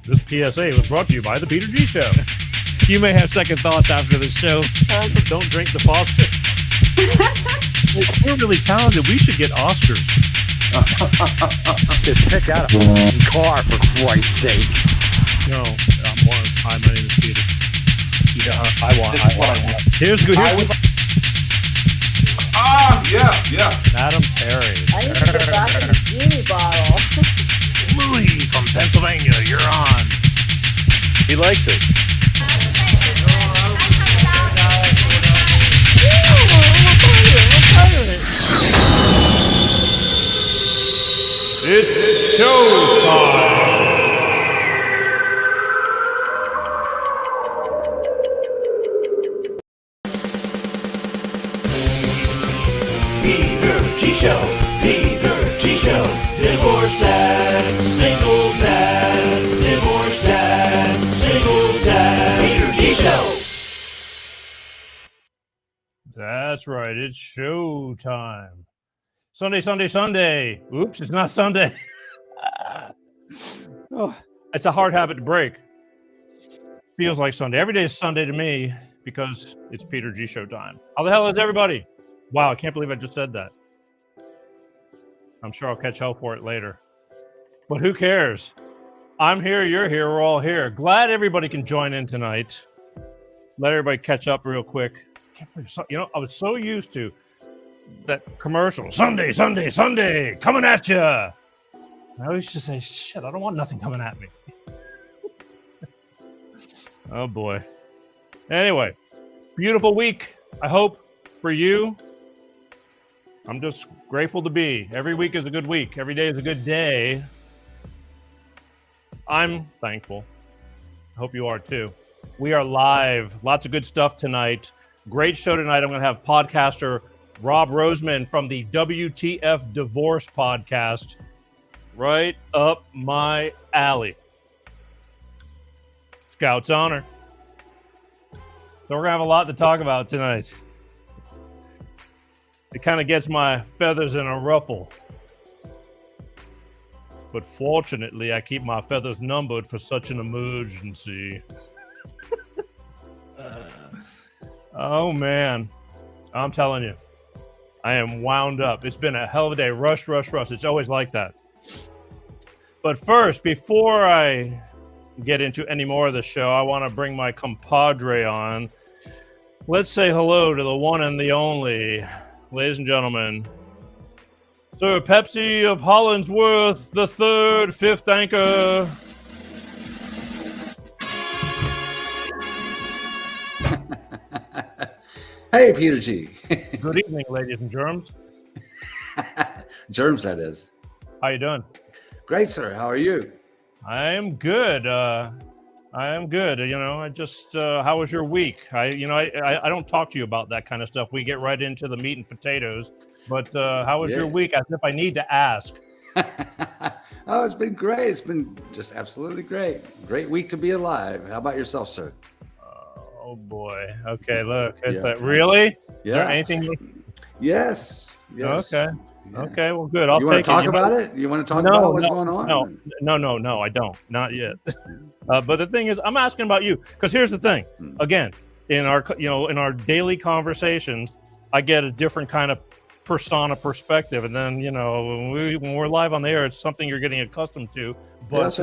This PSA was brought to you by the Peter G Show. You may have second thoughts after the show. Don't drink the Foster. We're really talented. We should get Oscars. Just pick out a car, for Christ's sake. No, hi, my name is Peter. Yeah, I want. Here's good. Yeah. Madam Perry. I need to get back in the genie bottle. Louis from Pennsylvania, you're on. He likes it. It's showtime. Peter G Show, Peter G Show, divorce dad, single dad, divorce dad, single dad, Peter G Show. That's right, it's showtime. Sunday. Oops, it's not Sunday. Oh, it's a hard habit to break. Feels like Sunday. Every day is Sunday to me because it's Peter G Show time. How the hell is everybody? Wow, I can't believe I just said that. I'm sure I'll catch hell for it later. But who cares? I'm here, you're here, we're all here. Glad everybody can join in tonight. Let everybody catch up real quick. You know, I was so used to that commercial, Sunday, coming at you. I always just say, shit, I don't want nothing coming at me. Oh, boy. Anyway, beautiful week, I hope, for you. I'm just grateful to be. Every week is a good week. Every day is a good day. I'm thankful. I hope you are, too. We are live. Lots of good stuff tonight. Great show tonight. I'm going to have podcaster Rob Roseman from the WTF Divorce podcast. Right up my alley. Scout's honor. So we're going to have a lot to talk about tonight. It kind of gets my feathers in a ruffle. But fortunately, I keep my feathers numbered for such an emergency. Oh, man. I'm telling you. I am wound up. It's been a hell of a day. Rush. It's always like that. But first, before I get into any more of the show, I want to bring my compadre on. Let's say hello to the one and the only, ladies and gentlemen, Sir Pepsi of Hollingsworth, the third, fifth anchor. Hey, Peter G. Good evening, ladies and germs. Germs, that is. How you doing? Great, sir. How are you? I am good. You know, I just, how was your week? I don't talk to you about that kind of stuff. We get right into the meat and potatoes. But how was your week? As if I need to ask. Oh, it's been great. It's been just absolutely great. Great week to be alive. How about yourself, sir? Oh boy. Okay, look. Really? Yeah. Is there anything? Yes. Okay. Yeah. Okay, well, good. I'll take it. You want to talk about it? You want to talk about what's going on? No, I don't. Not yet. But the thing is, I'm asking about you because here's the thing. Again, in our daily conversations, I get a different kind of persona perspective, and then when we're live on the air, it's something you're getting accustomed to. But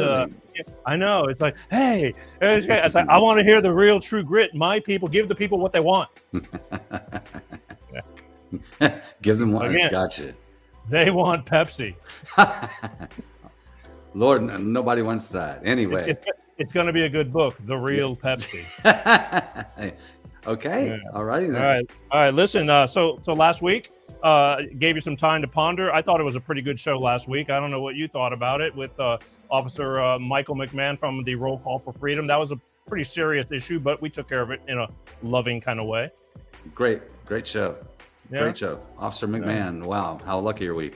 I know it's like, hey, it's like, I want to hear the real, true grit. My people, give the people what they want. Give them one. Again, Gotcha. They want Pepsi. Lord, nobody wants that. Anyway, it's going to be a good book, The Real Pepsi. Okay. Yeah. All righty then. All right. Listen. So last week, gave you some time to ponder. I thought it was a pretty good show last week. I don't know what you thought about it with Officer Michael McMahon from the Roll Call for Freedom. That was a pretty serious issue, but we took care of it in a loving kind of way. Great show. Yeah. Great show. Officer McMahon. Yeah. Wow. How lucky are we?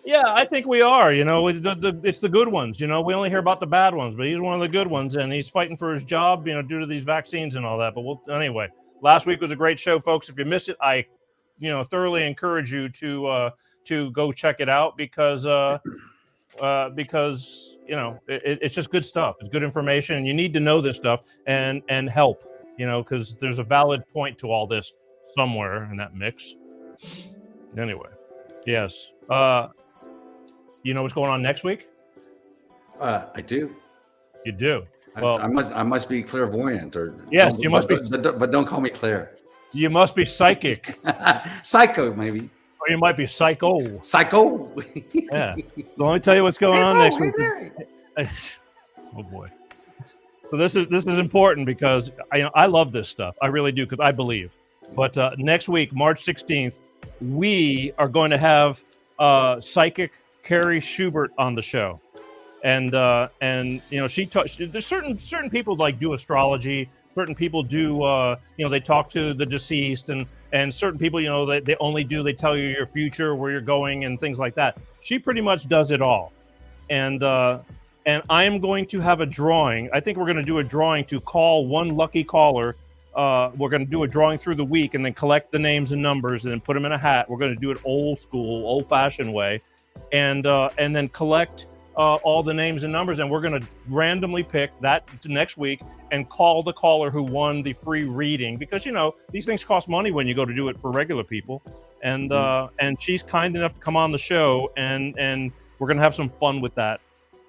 Yeah, I think we are. It's the good ones. We only hear about the bad ones, but he's one of the good ones, and he's fighting for his job, due to these vaccines and all that. But anyway, last week was a great show, folks. If you missed it, I thoroughly encourage you to go check it out because because it's just good stuff. It's good information, and you need to know this stuff and help. Because there's a valid point to all this somewhere in that mix. Anyway, yes. You know what's going on next week? I do. You do. Well, I must be clairvoyant, or yes, you must be. But don't call me Claire. You must be psychic. Psycho, maybe. Or you might be psycho. Psycho. Yeah. So let me tell you what's going on next week. Oh boy. So this is important because I love this stuff. I really do, because I believe. But next week, March 16th, we are going to have psychic Carrie Schubert on the show. And there's certain people like do astrology. Certain people do they talk to the deceased, and certain people they tell you your future, where you're going, and things like that. She pretty much does it all. And I am going to have a drawing. I think we're going to do a drawing to call one lucky caller. We're going to do a drawing through the week and then collect the names and numbers and then put them in a hat. We're going to do it old school, old fashioned way, and then collect all the names and numbers, and we're going to randomly pick that next week and call the caller who won the free reading, because these things cost money when you go to do it for regular people, and she's kind enough to come on the show, and we're going to have some fun with that,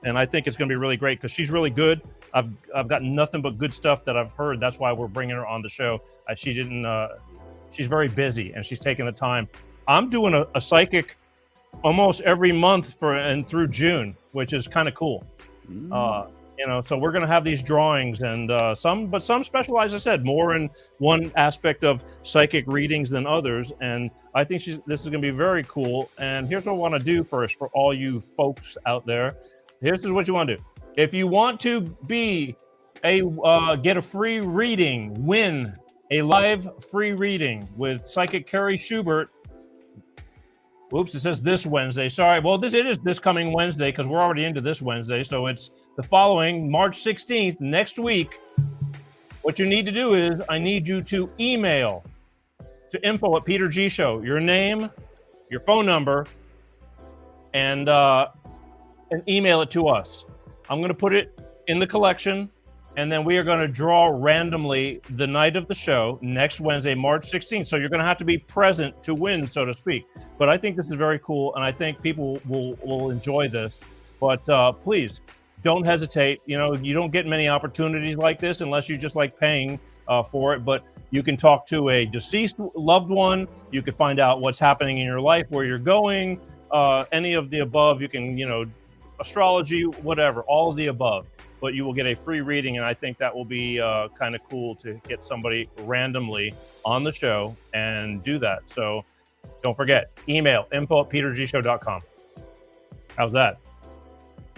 and I think it's going to be really great because she's really good. I've got nothing but good stuff that I've heard. That's why we're bringing her on the show. She's very busy, and she's taking the time. I'm doing a psychic almost every month through June, which is kind of cool. So we're going to have these drawings, and some specialize, as I said, more in one aspect of psychic readings than others. And I think this is going to be very cool. And here's what I want to do first for all you folks out there. Here's what you want to do. If you want to get a free reading, win a live free reading with psychic Carrie Schubert. Oops, it says this Wednesday. Sorry. Well, it is this coming Wednesday, because we're already into this Wednesday. So it's the following March 16th, next week. What you need to do is I need you to email to info@petergshow, your name, your phone number, and email it to us. I'm going to put it in the collection, and then we are going to draw randomly the night of the show next Wednesday, March 16th. So you're going to have to be present to win, so to speak. But I think this is very cool, and I think people will enjoy this. But please, don't hesitate. You don't get many opportunities like this unless you just like paying for it. But you can talk to a deceased loved one. You can find out what's happening in your life, where you're going, any of the above. You can, astrology, whatever, all of the above. But you will get a free reading, and I think that will be kind of cool to get somebody randomly on the show and do that. So don't forget, email info@petergshow.com. How's that?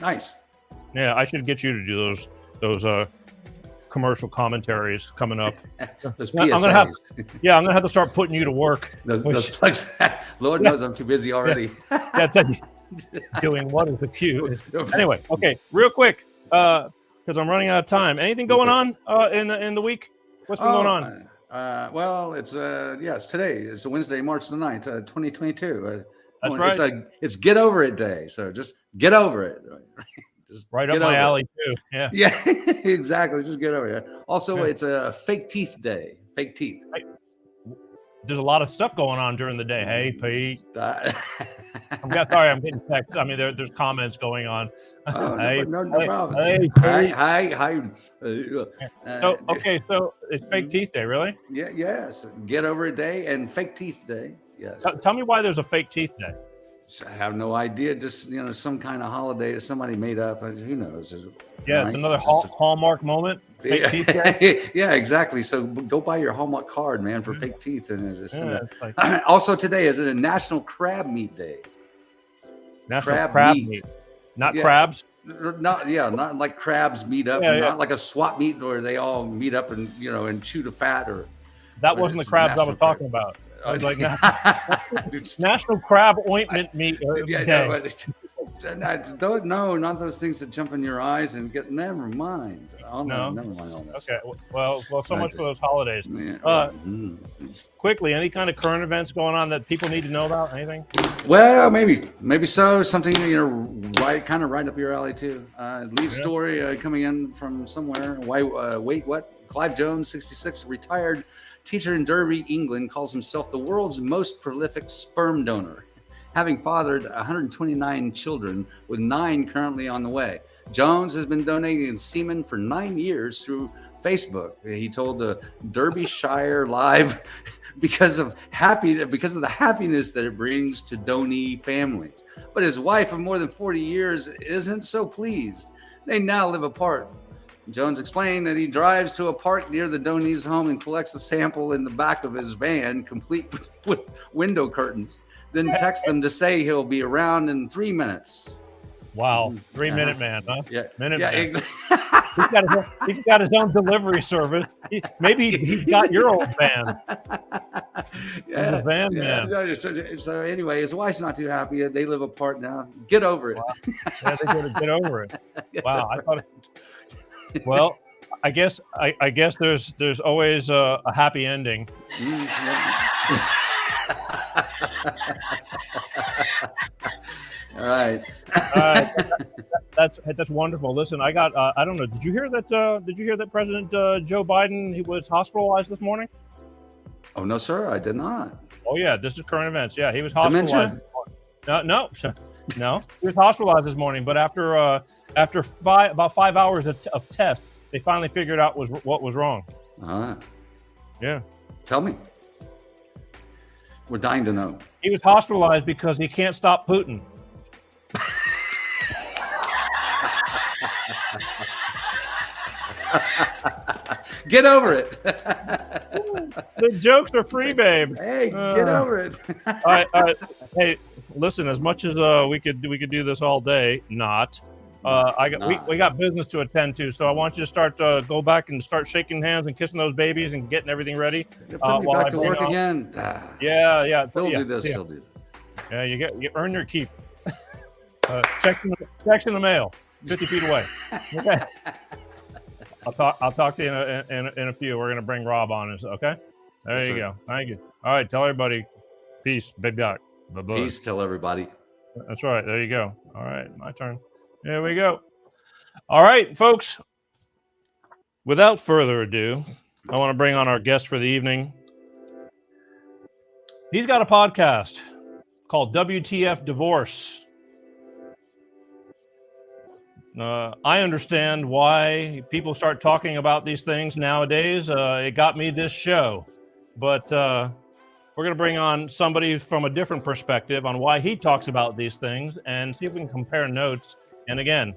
Nice. Yeah, I should get you to do those commercial commentaries coming up. Those PSAs. I'm gonna have to start putting you to work. Those plugs. Lord knows I'm too busy already. Doing what is the cue? Anyway, okay, real quick. Because I'm running out of time. Anything going on in the week? What's been going on? Well, it's today. It's a Wednesday, March the 9th, 2022. That's right. It's Get Over It Day. So just get over it. Just right up my alley too. Yeah. Yeah, exactly. Just get over it. Also, it's a Fake Teeth Day. Fake teeth. There's a lot of stuff going on during the day. Hey, Pete. Sorry, I'm getting text. I mean, there's comments going on. Oh, no problem. Hey, hi. So it's Fake Teeth Day, really? Yeah, yes. Get Over It Day and Fake Teeth Day. Yes. Tell me why there's a Fake Teeth Day. I have no idea. Just some kind of holiday that somebody made up. Who knows? Yeah, it's another Hallmark moment. Fake Teeth Day. Yeah, exactly. So go buy your Hallmark card, man, for fake teeth. And also today is it a National Crab Meat Day. National Crab Meat. Not crabs. Not like crabs meet up. Not like a swap meet where they all meet up and and chew the fat. Or that wasn't the crabs I was talking about. I was like, National Crab Ointment Meat Day. not those things that jump in your eyes and get. Never mind. No? Never mind all that. Okay. Well, so much for those holidays. Yeah. Quickly, any kind of current events going on that people need to know about? Anything? Well, maybe so. Something kind of right up your alley too. Lead story coming in from somewhere. Wait, what? Clive Jones, 66, retired teacher in Derby, England, calls himself the world's most prolific sperm donor, having fathered 129 children, with 9 currently on the way. Jones has been donating semen for 9 years through Facebook. He told the Derbyshire Live because of the happiness that it brings to donee families. But his wife of more than 40 years isn't so pleased. They now live apart. Jones explained that he drives to a park near the donee's home and collects the sample in the back of his van, complete with window curtains, then texts them to say he'll be around in 3 minutes. Wow, 3-minute man, huh? Yeah, Minute yeah, man. He's got his own delivery service. Maybe he's got your old van. Yeah, He's a van man. So anyway, his wife's not too happy. They live apart now. Get over it. Wow. Yeah, they gotta get over it. Wow, I thought. Well, I guess there's always a happy ending. All right. That's wonderful. Listen, I got I don't know. Did you hear that President Joe Biden, he was hospitalized this morning? Oh no, sir, I did not. Oh yeah, this is current events. Yeah, he was hospitalized. Dementia? No, he was hospitalized this morning. But after about 5 hours of tests, they finally figured out what was wrong. Yeah. Tell me. We're dying to know. He was hospitalized because he can't stop Putin. Get over it. The jokes are free, babe. Hey, get over it. All right. Hey, listen. As much as we could do this all day, not. We got business to attend to, so I want you to go back and start shaking hands and kissing those babies and getting everything ready. Put me back to work again. Yeah. He'll do this. Yeah, you earn your keep. Checks in the mail, 50 feet away. Okay. I'll talk to you in a few. We're gonna bring Rob on. Okay. There you go. Thank you. All right. Tell everybody. Peace. Big doc. Bye-bye. Peace. Tell everybody. That's right. There you go. All right. My turn. There we go. All right, folks. Without further ado, I want to bring on our guest for the evening. He's got a podcast called WTF Divorce. I understand why people start talking about these things nowadays. It got me this show. But we're going to bring on somebody from a different perspective on why he talks about these things and see if we can compare notes. And again,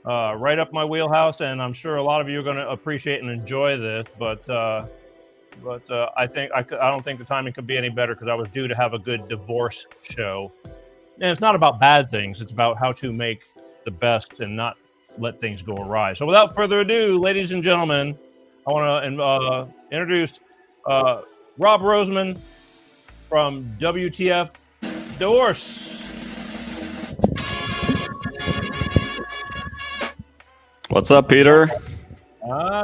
right up my wheelhouse, and I'm sure a lot of you are going to appreciate and enjoy this. But I don't think the timing could be any better because I was due to have a good divorce show. And it's not about bad things; it's about how to make the best and not let things go awry. So, without further ado, ladies and gentlemen, I want to introduce Rob Roseman from WTF Divorce. What's up, Peter?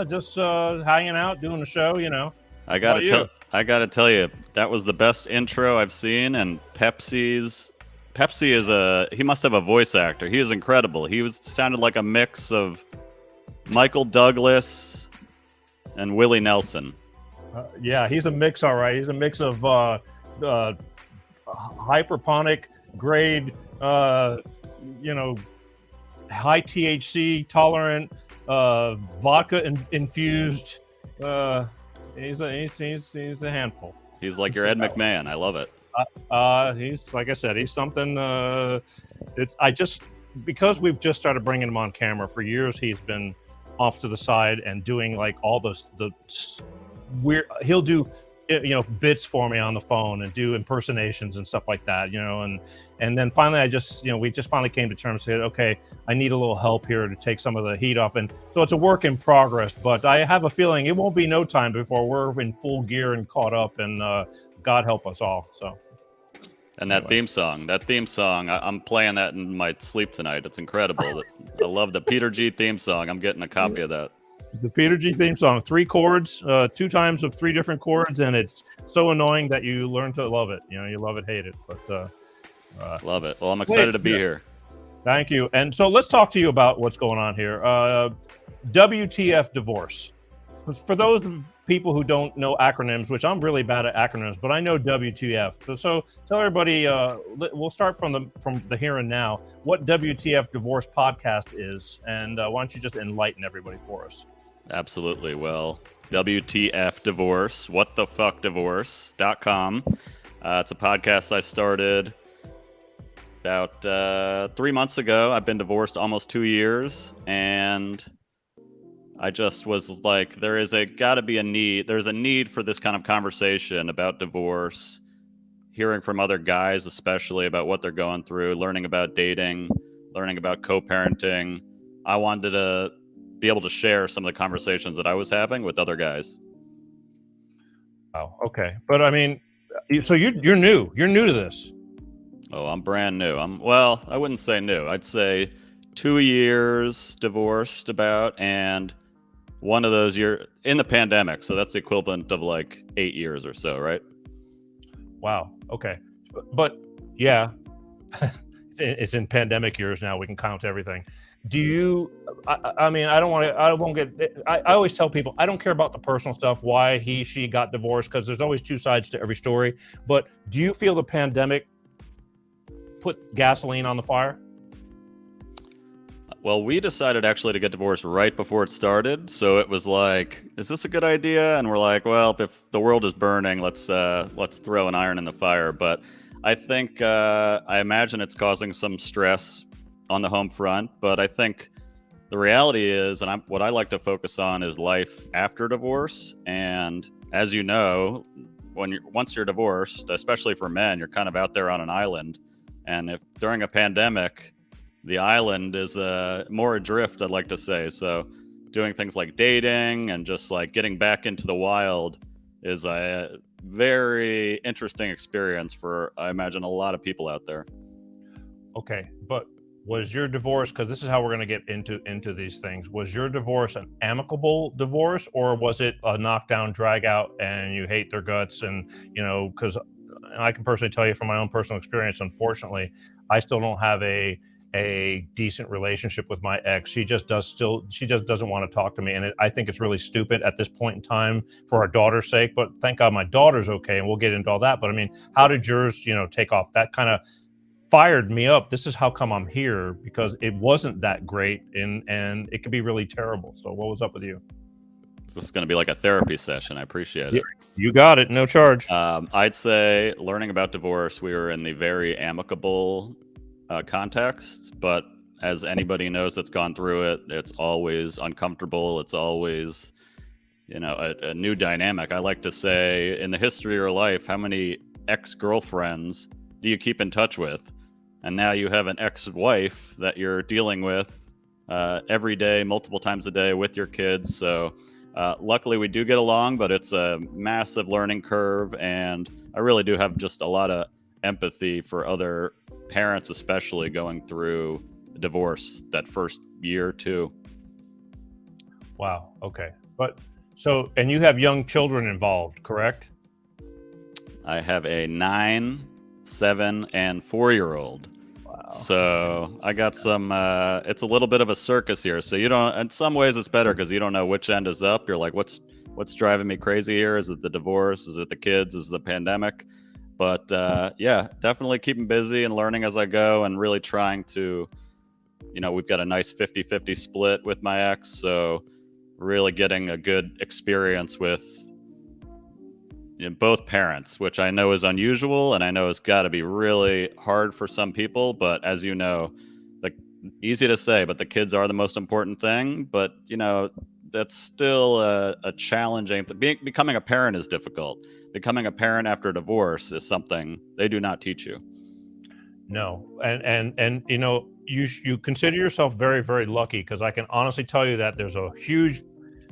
Just hanging out, doing the show, you know. I gotta tell you, that was the best intro I've seen. And Pepsi he must have a voice actor. He is incredible. He sounded like a mix of Michael Douglas and Willie Nelson. Yeah, he's a mix, all right. He's a mix of hyperponic grade, high THC tolerant, vodka infused. He's a handful. He's like your Ed McMahon. I love it. He's, like I said, he's something. Because we've just started bringing him on camera for years, he's been off to the side and doing like all the weird. He'll do bits for me on the phone and do impersonations and stuff like that, and then finally we just finally came to terms and said, okay, I need a little help here to take some of the heat off. And so it's a work in progress, but I have a feeling it won't be no time before we're in full gear and caught up, and God help us all. So And that theme song, I'm playing that in my sleep tonight. It's incredible. I love the Peter G theme song. I'm getting a copy of that. The Peter G theme song, 3 chords, 2 times of 3 different chords, and it's so annoying that you learn to love it. You know, you love it, hate it. But love it. Well, I'm excited to be here. Thank you. And so let's talk to you about what's going on here. WTF divorce. For those people who don't know acronyms, which I'm really bad at acronyms, but I know WTF. So tell everybody. We'll start from the here and now. What WTF Divorce podcast is, and why don't you just enlighten everybody for us? Absolutely. Well, WTF Divorce, wtfdivorce.com. It's a podcast I started about 3 months ago. I've been divorced almost 2 years, and I just was like, there's a need for this kind of conversation about divorce, hearing from other guys, especially about what they're going through, learning about dating, learning about co-parenting. I wanted to be able to share some of the conversations that I was having with other guys. Oh, okay. But I mean, so you're new to this. Oh, I'm brand new. I wouldn't say new. I'd say 2 years divorced about, and one of those years in the pandemic. So that's the equivalent of like 8 years or so, right? Wow. Okay. But yeah, it's in pandemic years now. We can count everything. Do you, I mean, I always tell people, I don't care about the personal stuff, why she got divorced, because there's always 2 sides to every story. But do you feel the pandemic put gasoline on the fire? Well, we decided actually to get divorced right before it started. So it was like, is this a good idea? And we're like, well, if the world is burning, let's throw an iron in the fire. But I think, I imagine it's causing some stress on the home front. But I think the reality is, and what I like to focus on is life after divorce. And as you know, once you're divorced, especially for men, you're kind of out there on an island. And if during a pandemic, the island is more adrift, I'd like to say. So doing things like dating and just like getting back into the wild is a very interesting experience for, I imagine, a lot of people out there. Okay. But was your divorce, because this is how we're going to get into these things, was your divorce an amicable divorce, or was it a knockdown, drag out, and you hate their guts? And, you know, because I can personally tell you from my own personal experience, unfortunately, I still don't have a decent relationship with my ex. She just doesn't want to talk to me. And I think it's really stupid at this point in time for our daughter's sake, but thank God my daughter's okay. And we'll get into all that. But I mean, how did yours, take off? That kind of fired me up. This is how come I'm here, because it wasn't that great and it could be really terrible. So what was up with you? This is going to be like a therapy session. I appreciate it. You got it. No charge. I'd say learning about divorce, we were in the very amicable context, but as anybody knows that's gone through it, it's always uncomfortable. It's always, a new dynamic. I like to say, in the history of your life, how many ex-girlfriends do you keep in touch with? And now you have an ex-wife that you're dealing with every day, multiple times a day with your kids. So luckily we do get along, but it's a massive learning curve. And I really do have just a lot of empathy for other parents, especially going through a divorce that first year or two. Wow. Okay. But and you have young children involved, correct? I have a 9, 7, and 4-year-old. Wow. So I got some, it's a little bit of a circus here. So in some ways it's better because you don't know which end is up. You're like, what's driving me crazy here? Is it the divorce? Is it the kids? Is it the pandemic? But yeah, definitely keeping busy and learning as I go, and really trying to, we've got a nice 50-50 split with my ex. So really getting a good experience with both parents, which I know is unusual, and I know it's got to be really hard for some people. But as you know, easy to say, but the kids are the most important thing. But that's still a challenging. Becoming a parent is difficult. Becoming a parent after a divorce is something they do not teach you. No, and you consider yourself very, very lucky, because I can honestly tell you that there's a huge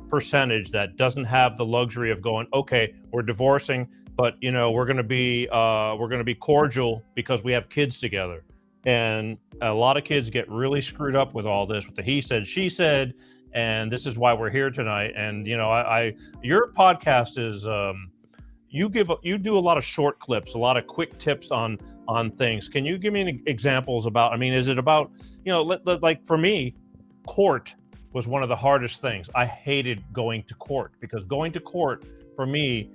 percentage that doesn't have the luxury of going, okay, we're divorcing, but we're going to be cordial because we have kids together. And a lot of kids get really screwed up with all this, with the he said, she said, and this is why we're here tonight. And your podcast is you do a lot of short clips, a lot of quick tips on things. Can you give me any examples about? I mean, is it about like for me, court was one of the hardest things. I hated going to court because going to court for me,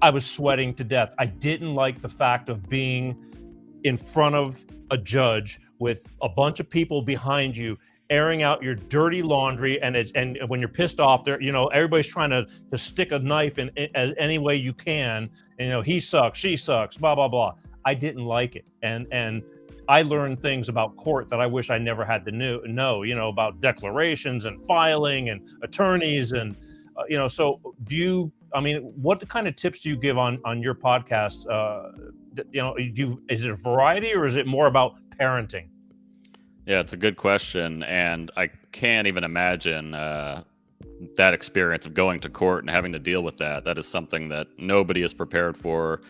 I was sweating to death. I didn't like the fact of being in front of a judge with a bunch of people behind you airing out your dirty laundry, and when you're pissed off, there everybody's trying to stick a knife in as any way you can, and he sucks, she sucks, blah blah blah. I didn't like it, and I learned things about court that I wish I never had to know, about declarations and filing and attorneys, and so what kind of tips do you give on your podcast? Is it a variety, or is it more about parenting? Yeah, it's a good question, and I can't even imagine that experience of going to court and having to deal with that. That is something that nobody is prepared for.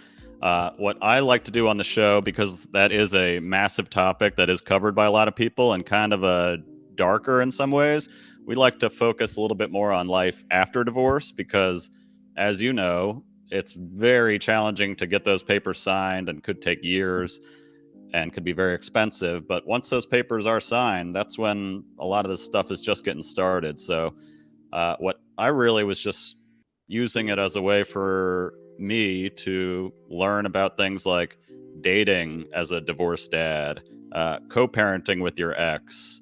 What I like to do on the show, because that is a massive topic that is covered by a lot of people and kind of a darker in some ways, we like to focus a little bit more on life after divorce, because as you know, it's very challenging to get those papers signed and could take years and could be very expensive. But once those papers are signed, that's when a lot of this stuff is just getting started. So what I really was just using it as a way for me to learn about things like dating as a divorced dad, co-parenting with your ex,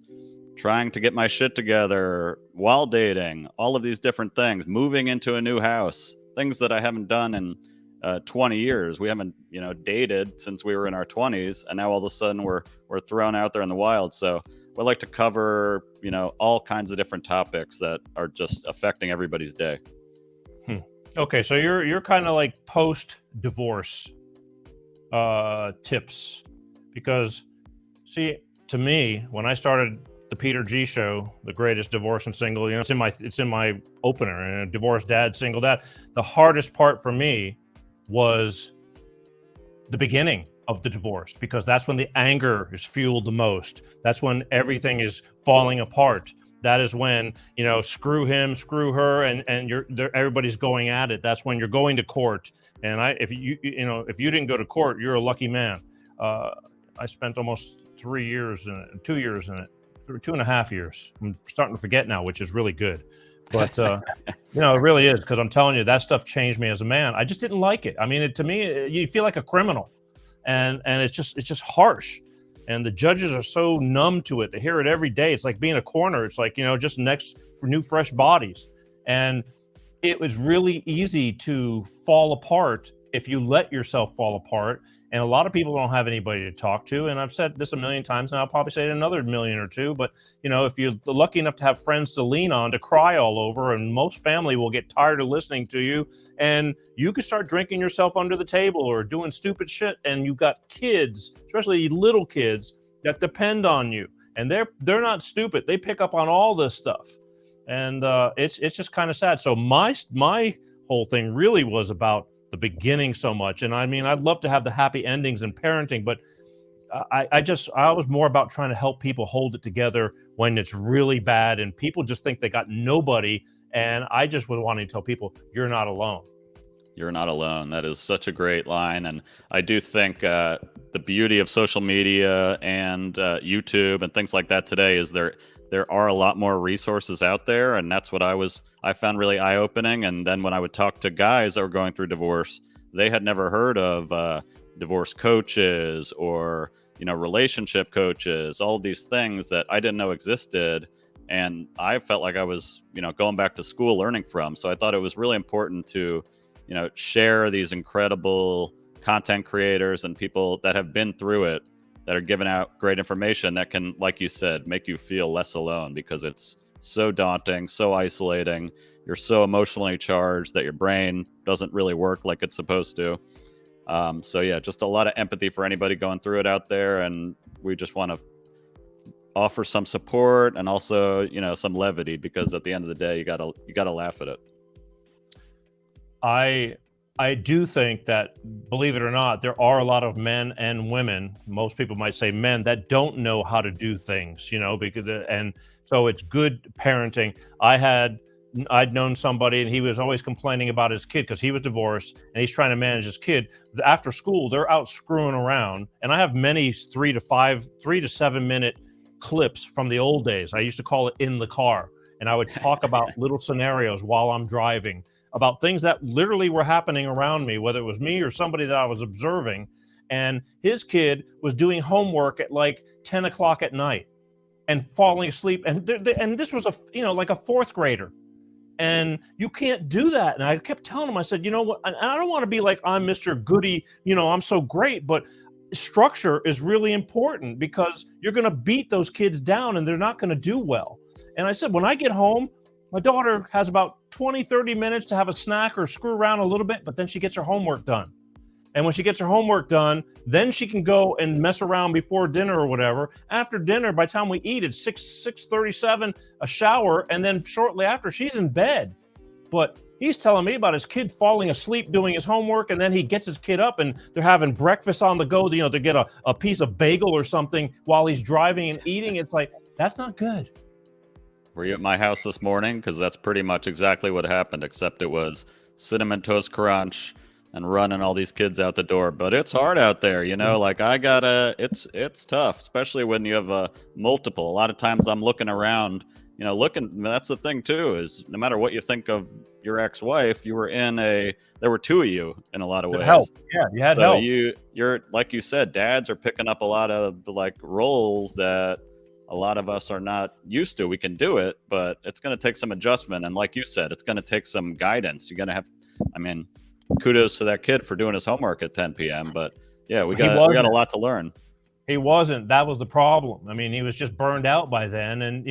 trying to get my shit together while dating, all of these different things, moving into a new house, things that I haven't done in 20 years. We haven't, dated since we were in our 20s, and now all of a sudden we're thrown out there in the wild. So we like to cover, all kinds of different topics that are just affecting everybody's day. Okay, so you're kind of like post-divorce tips, because see, to me, when I started the Peter G Show, the greatest divorce and single, it's in my opener, and divorced dad, single dad. The hardest part for me was the beginning of the divorce, because that's when the anger is fueled the most. That's when everything is falling apart. That is when, screw him, screw her, and everybody's going at it. That's when you're going to court. And if you didn't go to court, you're a lucky man. I spent almost 3 years in it, 2 years in it, 2.5 years. I'm starting to forget now, which is really good. But it really is, because I'm telling you, that stuff changed me as a man. I just didn't like it. I mean, to me, you feel like a criminal, and it's just harsh. And the judges are so numb to it. They hear it every day. It's like being a coroner. It's like, just next for new, fresh bodies. And it was really easy to fall apart if you let yourself fall apart. And a lot of people don't have anybody to talk to. And I've said this a million times, and I'll probably say it another million or two. But, if you're lucky enough to have friends to lean on, to cry all over, and most family will get tired of listening to you, and you can start drinking yourself under the table or doing stupid shit. And you've got kids, especially little kids, that depend on you. And they're not stupid. They pick up on all this stuff. And it's just kind of sad. So my whole thing really was about the beginning so much. And I mean, I'd love to have the happy endings in parenting, but I was more about trying to help people hold it together when it's really bad and people just think they got nobody. And I just was wanting to tell people, you're not alone. You're not alone. That is such a great line. And I do think the beauty of social media and YouTube and things like that today is there are a lot more resources out there. And that's what I found really eye-opening. And then when I would talk to guys that were going through divorce, they had never heard of divorce coaches or, relationship coaches, all of these things that I didn't know existed. And I felt like I was, going back to school learning from. So I thought it was really important to, share these incredible content creators and people that have been through it, that are giving out great information that can, like you said, make you feel less alone, because it's so daunting, so isolating. You're so emotionally charged that your brain doesn't really work like it's supposed to. So yeah, just a lot of empathy for anybody going through it out there. And we just want to offer some support and also, some levity, because at the end of the day, you gotta laugh at it. I I do think that, believe it or not, there are a lot of men and women, most people might say men, that don't know how to do things, because, and so it's good parenting. I'd known somebody, and he was always complaining about his kid because he was divorced and he's trying to manage his kid. After school, they're out screwing around. And I have many 3 to 7 minute clips from the old days. I used to call it In the Car. And I would talk about little scenarios while I'm driving, about things that literally were happening around me, whether it was me or somebody that I was observing. And his kid was doing homework at like 10 o'clock at night and falling asleep. And this was like a fourth grader. And you can't do that. And I kept telling him, I said, you know what? And I don't want to be like, I'm Mr. Goody, I'm so great, but structure is really important because you're going to beat those kids down and they're not going to do well. And I said, when I get home, my daughter has about 20, 30 minutes to have a snack or screw around a little bit, but then she gets her homework done. And when she gets her homework done, then she can go and mess around before dinner or whatever. After dinner, by the time we eat, it's 6:37, a shower, and then shortly after, she's in bed. But he's telling me about his kid falling asleep doing his homework, and then he gets his kid up, and they're having breakfast on the go, to get a piece of bagel or something while he's driving and eating. It's like, that's not good. Were you at my house this morning? Because that's pretty much exactly what happened, except it was Cinnamon Toast Crunch and running all these kids out the door. But it's hard out there, like it's tough, especially when you have multiple. A lot of times I'm looking around, that's the thing too, is no matter what you think of your ex-wife, there were two of you in a lot of ways. Help. Yeah, you had help. You're, like you said, dads are picking up a lot of like roles that a lot of us are not used to. We can do it, but it's going to take some adjustment. And like you said, it's going to take some guidance. You're going to have, kudos to that kid for doing his homework at 10 p.m. But yeah, we got a lot to learn. He wasn't. That was the problem. He was just burned out by then. And,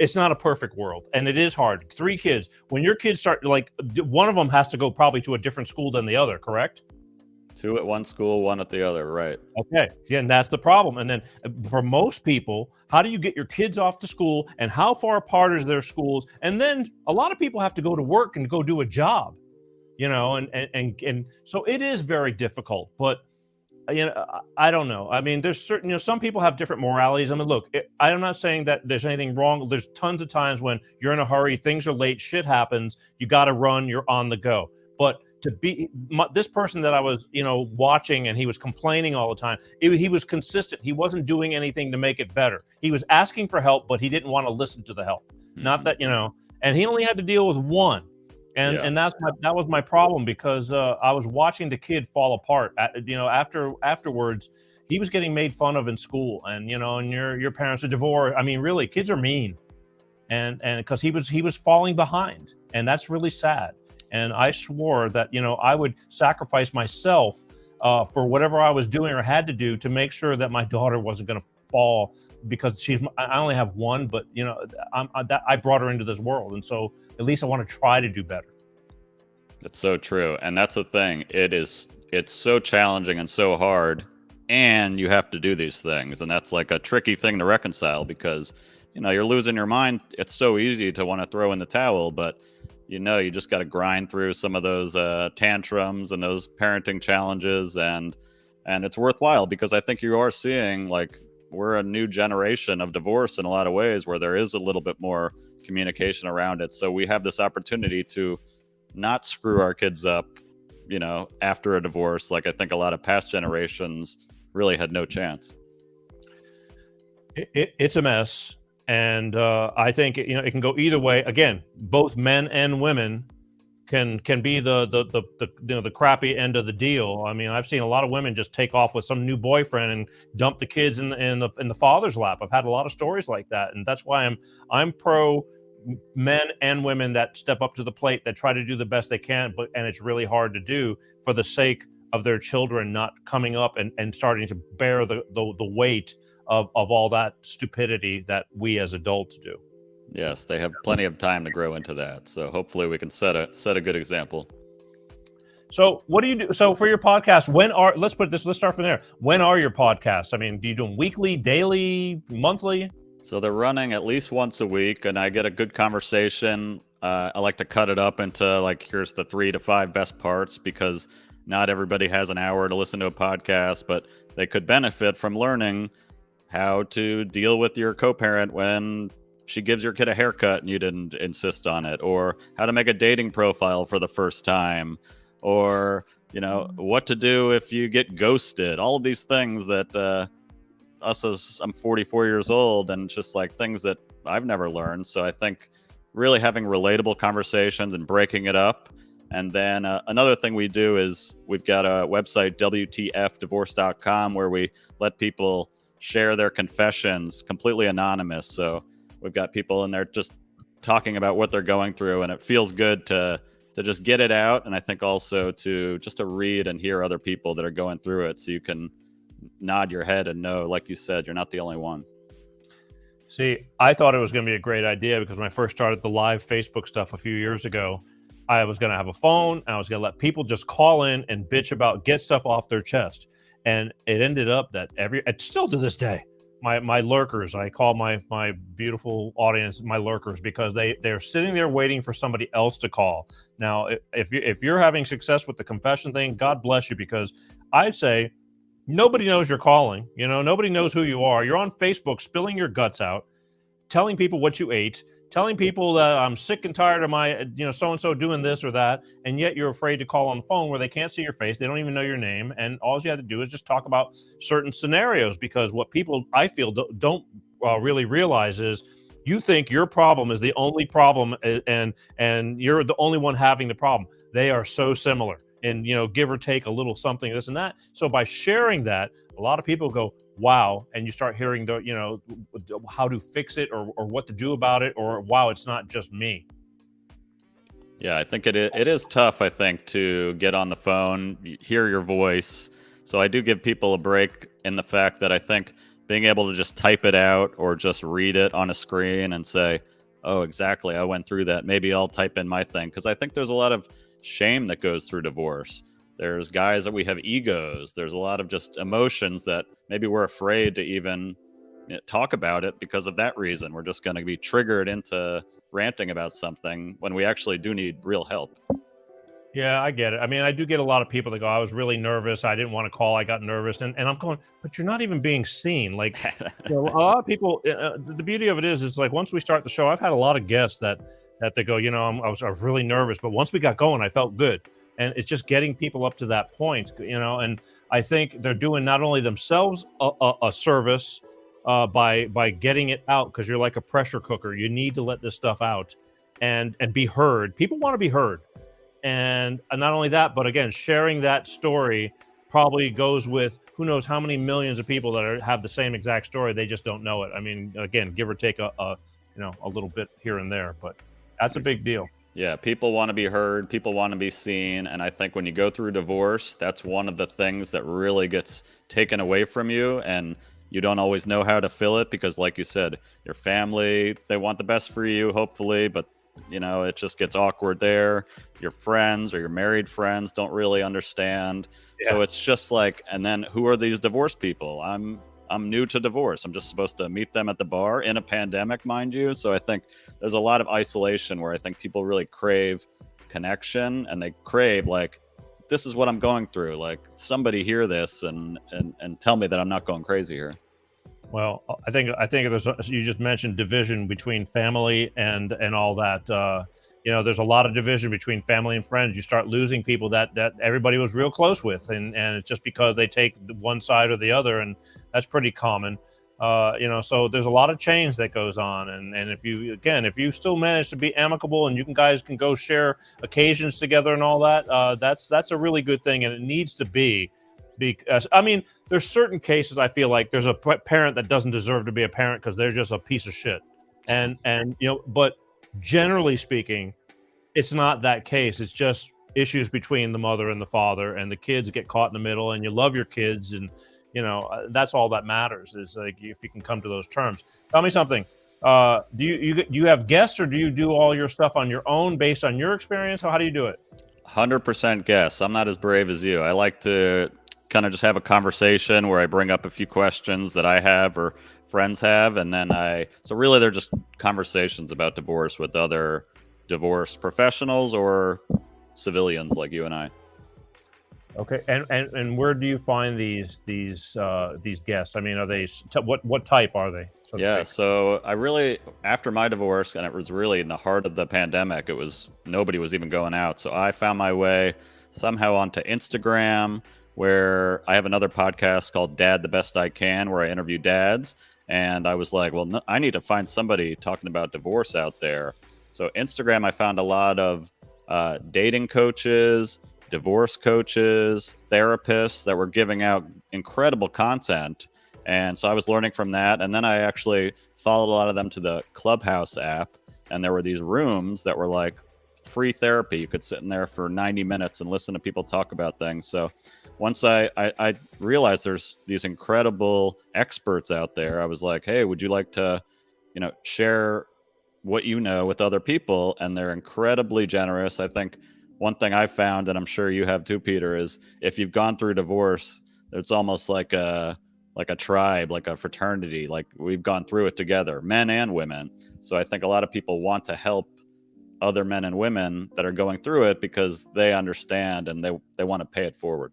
it's not a perfect world. And it is hard. 3 kids. When your kids start, like, one of them has to go probably to a different school than the other, correct? 2 at one school, 1 at the other, right? Okay, yeah, and that's the problem. And then for most people, how do you get your kids off to school, and how far apart is their schools? And then a lot of people have to go to work and go do a job, and so it is very difficult. But I don't know. There's certain, some people have different moralities. Look, I'm not saying that there's anything wrong. There's tons of times when you're in a hurry, things are late, shit happens, you got to run, you're on the go. But to be this person that I was, watching, and he was complaining all the time. He was consistent. He wasn't doing anything to make it better. He was asking for help, but he didn't want to listen to the help. Mm-hmm. Not that, and he only had to deal with one. And that was my problem, because I was watching the kid fall apart. Afterwards, he was getting made fun of in school, and and your parents are divorced. Really, kids are mean, and because he was falling behind, and that's really sad. And I swore that, I would sacrifice myself for whatever I was doing or had to do to make sure that my daughter wasn't going to fall, because I only have one, but I brought her into this world. And so at least I want to try to do better. That's so true. And that's the thing. It's so challenging and so hard, and you have to do these things. And that's like a tricky thing to reconcile, because, you're losing your mind. It's so easy to want to throw in the towel, but you just got to grind through some of those tantrums and those parenting challenges, and it's worthwhile, because I think you are seeing, like, we're a new generation of divorce in a lot of ways, where there is a little bit more communication around it. So we have this opportunity to not screw our kids up, after a divorce, like I think a lot of past generations really had no chance. It's a mess. And I think it can go either way. Again, both men and women can be the crappy end of the deal. I've seen a lot of women just take off with some new boyfriend and dump the kids in the father's lap. I've had a lot of stories like that, and that's why I'm pro men and women that step up to the plate, that try to do the best they can, and it's really hard to do for the sake of their children not coming up and starting to bear the weight of all that stupidity that we as adults do. Yes, they have plenty of time to grow into that. So hopefully we can set a good example. So what do you do? So for your podcast, let's start from there. When are your podcasts? Do you do them weekly, daily, monthly? So they're running at least once a week, and I get a good conversation I like to cut it up into like, here's the 3 to 5 best parts, because not everybody has an hour to listen to a podcast, but they could benefit from learning how to deal with your co-parent when she gives your kid a haircut and you didn't insist on it, or how to make a dating profile for the first time, or, you know, what to do if you get ghosted. All of these things that I'm 44 years old, and it's just like things that I've never learned. So I think really having relatable conversations and breaking it up. And then another thing we do is we've got a website, wtfdivorce.com, where we let people share their confessions completely anonymous. So we've got people in there just talking about what they're going through, and it feels good to just get it out. And I think also to read and hear other people that are going through it, so you can nod your head and know, like you said, you're not the only one. See, I thought it was going to be a great idea because when I first started the live Facebook stuff a few years ago, I was going to have a phone and I was going to let people just call in and bitch about, get stuff off their chest. And it ended up that it's still to this day, my lurkers, I call my beautiful audience my lurkers, because they're sitting there waiting for somebody else to call. Now, if you're having success with the confession thing, God bless you, because I'd say nobody knows you're calling. You know, nobody knows who you are. You're on Facebook spilling your guts out, telling people what you ate, telling people that I'm sick and tired of my, so-and-so doing this or that, and yet you're afraid to call on the phone where they can't see your face. They don't even know your name. And all you have to do is just talk about certain scenarios, because what people, I feel, don't really realize is you think your problem is the only problem, and you're the only one having the problem. They are so similar, and, give or take a little something, this and that. So by sharing that, a lot of people go, wow, and you start hearing how to fix it, or what to do about it, or wow, it's not just me. Yeah, I think it is tough, I think, to get on the phone, hear your voice. So I do give people a break in the fact that I think being able to just type it out or just read it on a screen and say, oh, exactly, I went through that. Maybe I'll type in my thing. Because I think there's a lot of shame that goes through divorce. There's guys that we have egos. There's a lot of just emotions that maybe we're afraid to even talk about it because of that reason. We're just going to be triggered into ranting about something when we actually do need real help. Yeah, I get it. I mean, I do get a lot of people that go, I was really nervous. I didn't want to call. I got nervous. And I'm going, but you're not even being seen. Like, a lot of people, the beauty of it is like, once we start the show, I've had a lot of guests that they go, I was really nervous, but once we got going, I felt good. And it's just getting people up to that point, and I think they're doing not only themselves a service by getting it out, because you're like a pressure cooker. You need to let this stuff out and be heard. People want to be heard. And not only that, but again, sharing that story probably goes with who knows how many millions of people that have the same exact story. They just don't know it. I mean, again, give or take a little bit here and there, but that's a big deal. Yeah, people want to be heard, people want to be seen, and I think when you go through divorce, that's one of the things that really gets taken away from you, and you don't always know how to fill it, because like you said, your family, they want the best for you, hopefully, but it just gets awkward there. Your friends or your married friends don't really understand. Yeah. So it's just like, and then who are these divorced people? I'm new to divorce. I'm just supposed to meet them at the bar in a pandemic, mind you. So I think there's a lot of isolation where I think people really crave connection, and they crave, like, this is what I'm going through. Like, somebody hear this and tell me that I'm not going crazy here. Well, I think you just mentioned division between family and all that. There's a lot of division between family and friends. You start losing people that everybody was real close with, and it's just because they take one side or the other, and that's pretty common. So there's a lot of change that goes on, and if you still manage to be amicable and you guys can go share occasions together and all that, that's a really good thing, and it needs to be. Because I mean, there's certain cases I feel like there's a parent that doesn't deserve to be a parent because they're just a piece of shit, and but generally speaking, it's not that case. It's just issues between the mother and the father, and the kids get caught in the middle, and you love your kids, and that's all that matters, is like if you can come to those terms. Tell me something. Do you have guests, or do you do all your stuff on your own based on your experience? How do you do it? 100% guests. I'm not as brave as you. I like to kind of just have a conversation where I bring up a few questions that I have or friends have, and then so really they're just conversations about divorce with other divorced professionals or civilians like you and I. Okay, and where do you find these guests? I mean, are they what type are they? So to Yeah, speak? so I really, after my divorce, and it was really in the heart of the pandemic, nobody was even going out. So I found my way somehow onto Instagram, where I have another podcast called Dad the Best I Can, where I interview dads. And I was like, well, no, I need to find somebody talking about divorce out there. So Instagram, I found a lot of dating coaches, divorce coaches, therapists that were giving out incredible content. And so I was learning from that. And then I actually followed a lot of them to the Clubhouse app. And there were these rooms that were like free therapy. You could sit in there for 90 minutes and listen to people talk about things. So once I realized there's these incredible experts out there, I was like, hey, would you like to, share what you know with other people? And they're incredibly generous. I think one thing I found, and I'm sure you have too, Peter, is if you've gone through divorce, it's almost like a tribe, like a fraternity. Like we've gone through it together, men and women. So I think a lot of people want to help other men and women that are going through it because they understand and they want to pay it forward.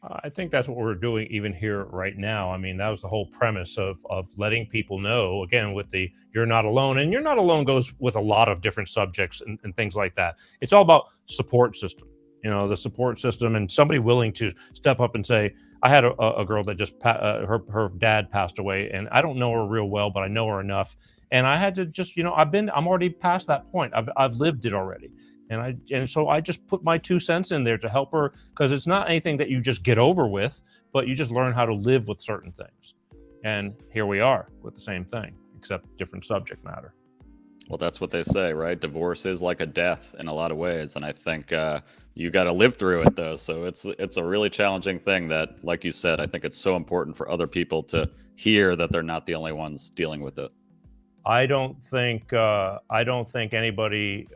I think that's what we're doing even here right now. I mean, that was the whole premise of letting people know, again, with the you're not alone. And you're not alone goes with a lot of different subjects and things like that. It's all about support system, the support system, and somebody willing to step up and say, I had a girl that just, her dad passed away, and I don't know her real well, but I know her enough. And I had to just, I'm already past that point. I've lived it already. And so I just put my 2 cents in there to help her, because it's not anything that you just get over with, but you just learn how to live with certain things. And here we are with the same thing, except different subject matter. Well, that's what they say, right? Divorce is like a death in a lot of ways, and I think you got to live through it, though. So it's a really challenging thing that, like you said, I think it's so important for other people to hear that they're not the only ones dealing with it. I don't think anybody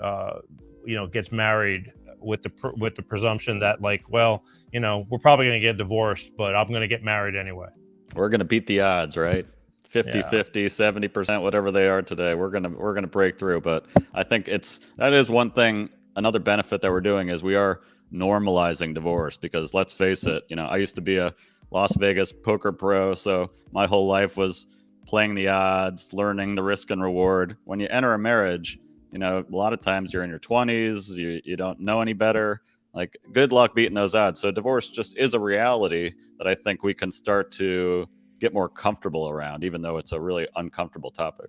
gets married with the presumption that, like, well, we're probably going to get divorced, but I'm going to get married anyway. We're going to beat the odds, right? 50, 70%, whatever they are today. We're going to break through. But I think that is one thing. Another benefit that we're doing is we are normalizing divorce, because let's face it, I used to be a Las Vegas poker pro. So my whole life was playing the odds, learning the risk and reward. When you enter a marriage, a lot of times you're in your 20s, you don't know any better. Like, good luck beating those odds. So divorce just is a reality that I think we can start to get more comfortable around, even though it's a really uncomfortable topic.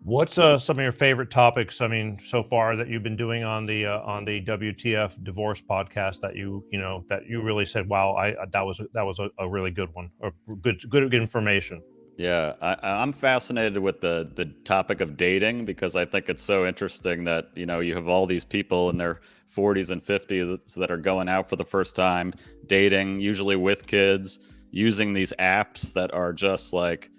What's some of your favorite topics, I mean, so far that you've been doing on the WTF divorce podcast that you really said, wow, that was a really good one, or good information? Yeah, I'm fascinated with the topic of dating, because I think it's so interesting that, you have all these people in their 40s and 50s that are going out for the first time, dating, usually with kids, using these apps that are just like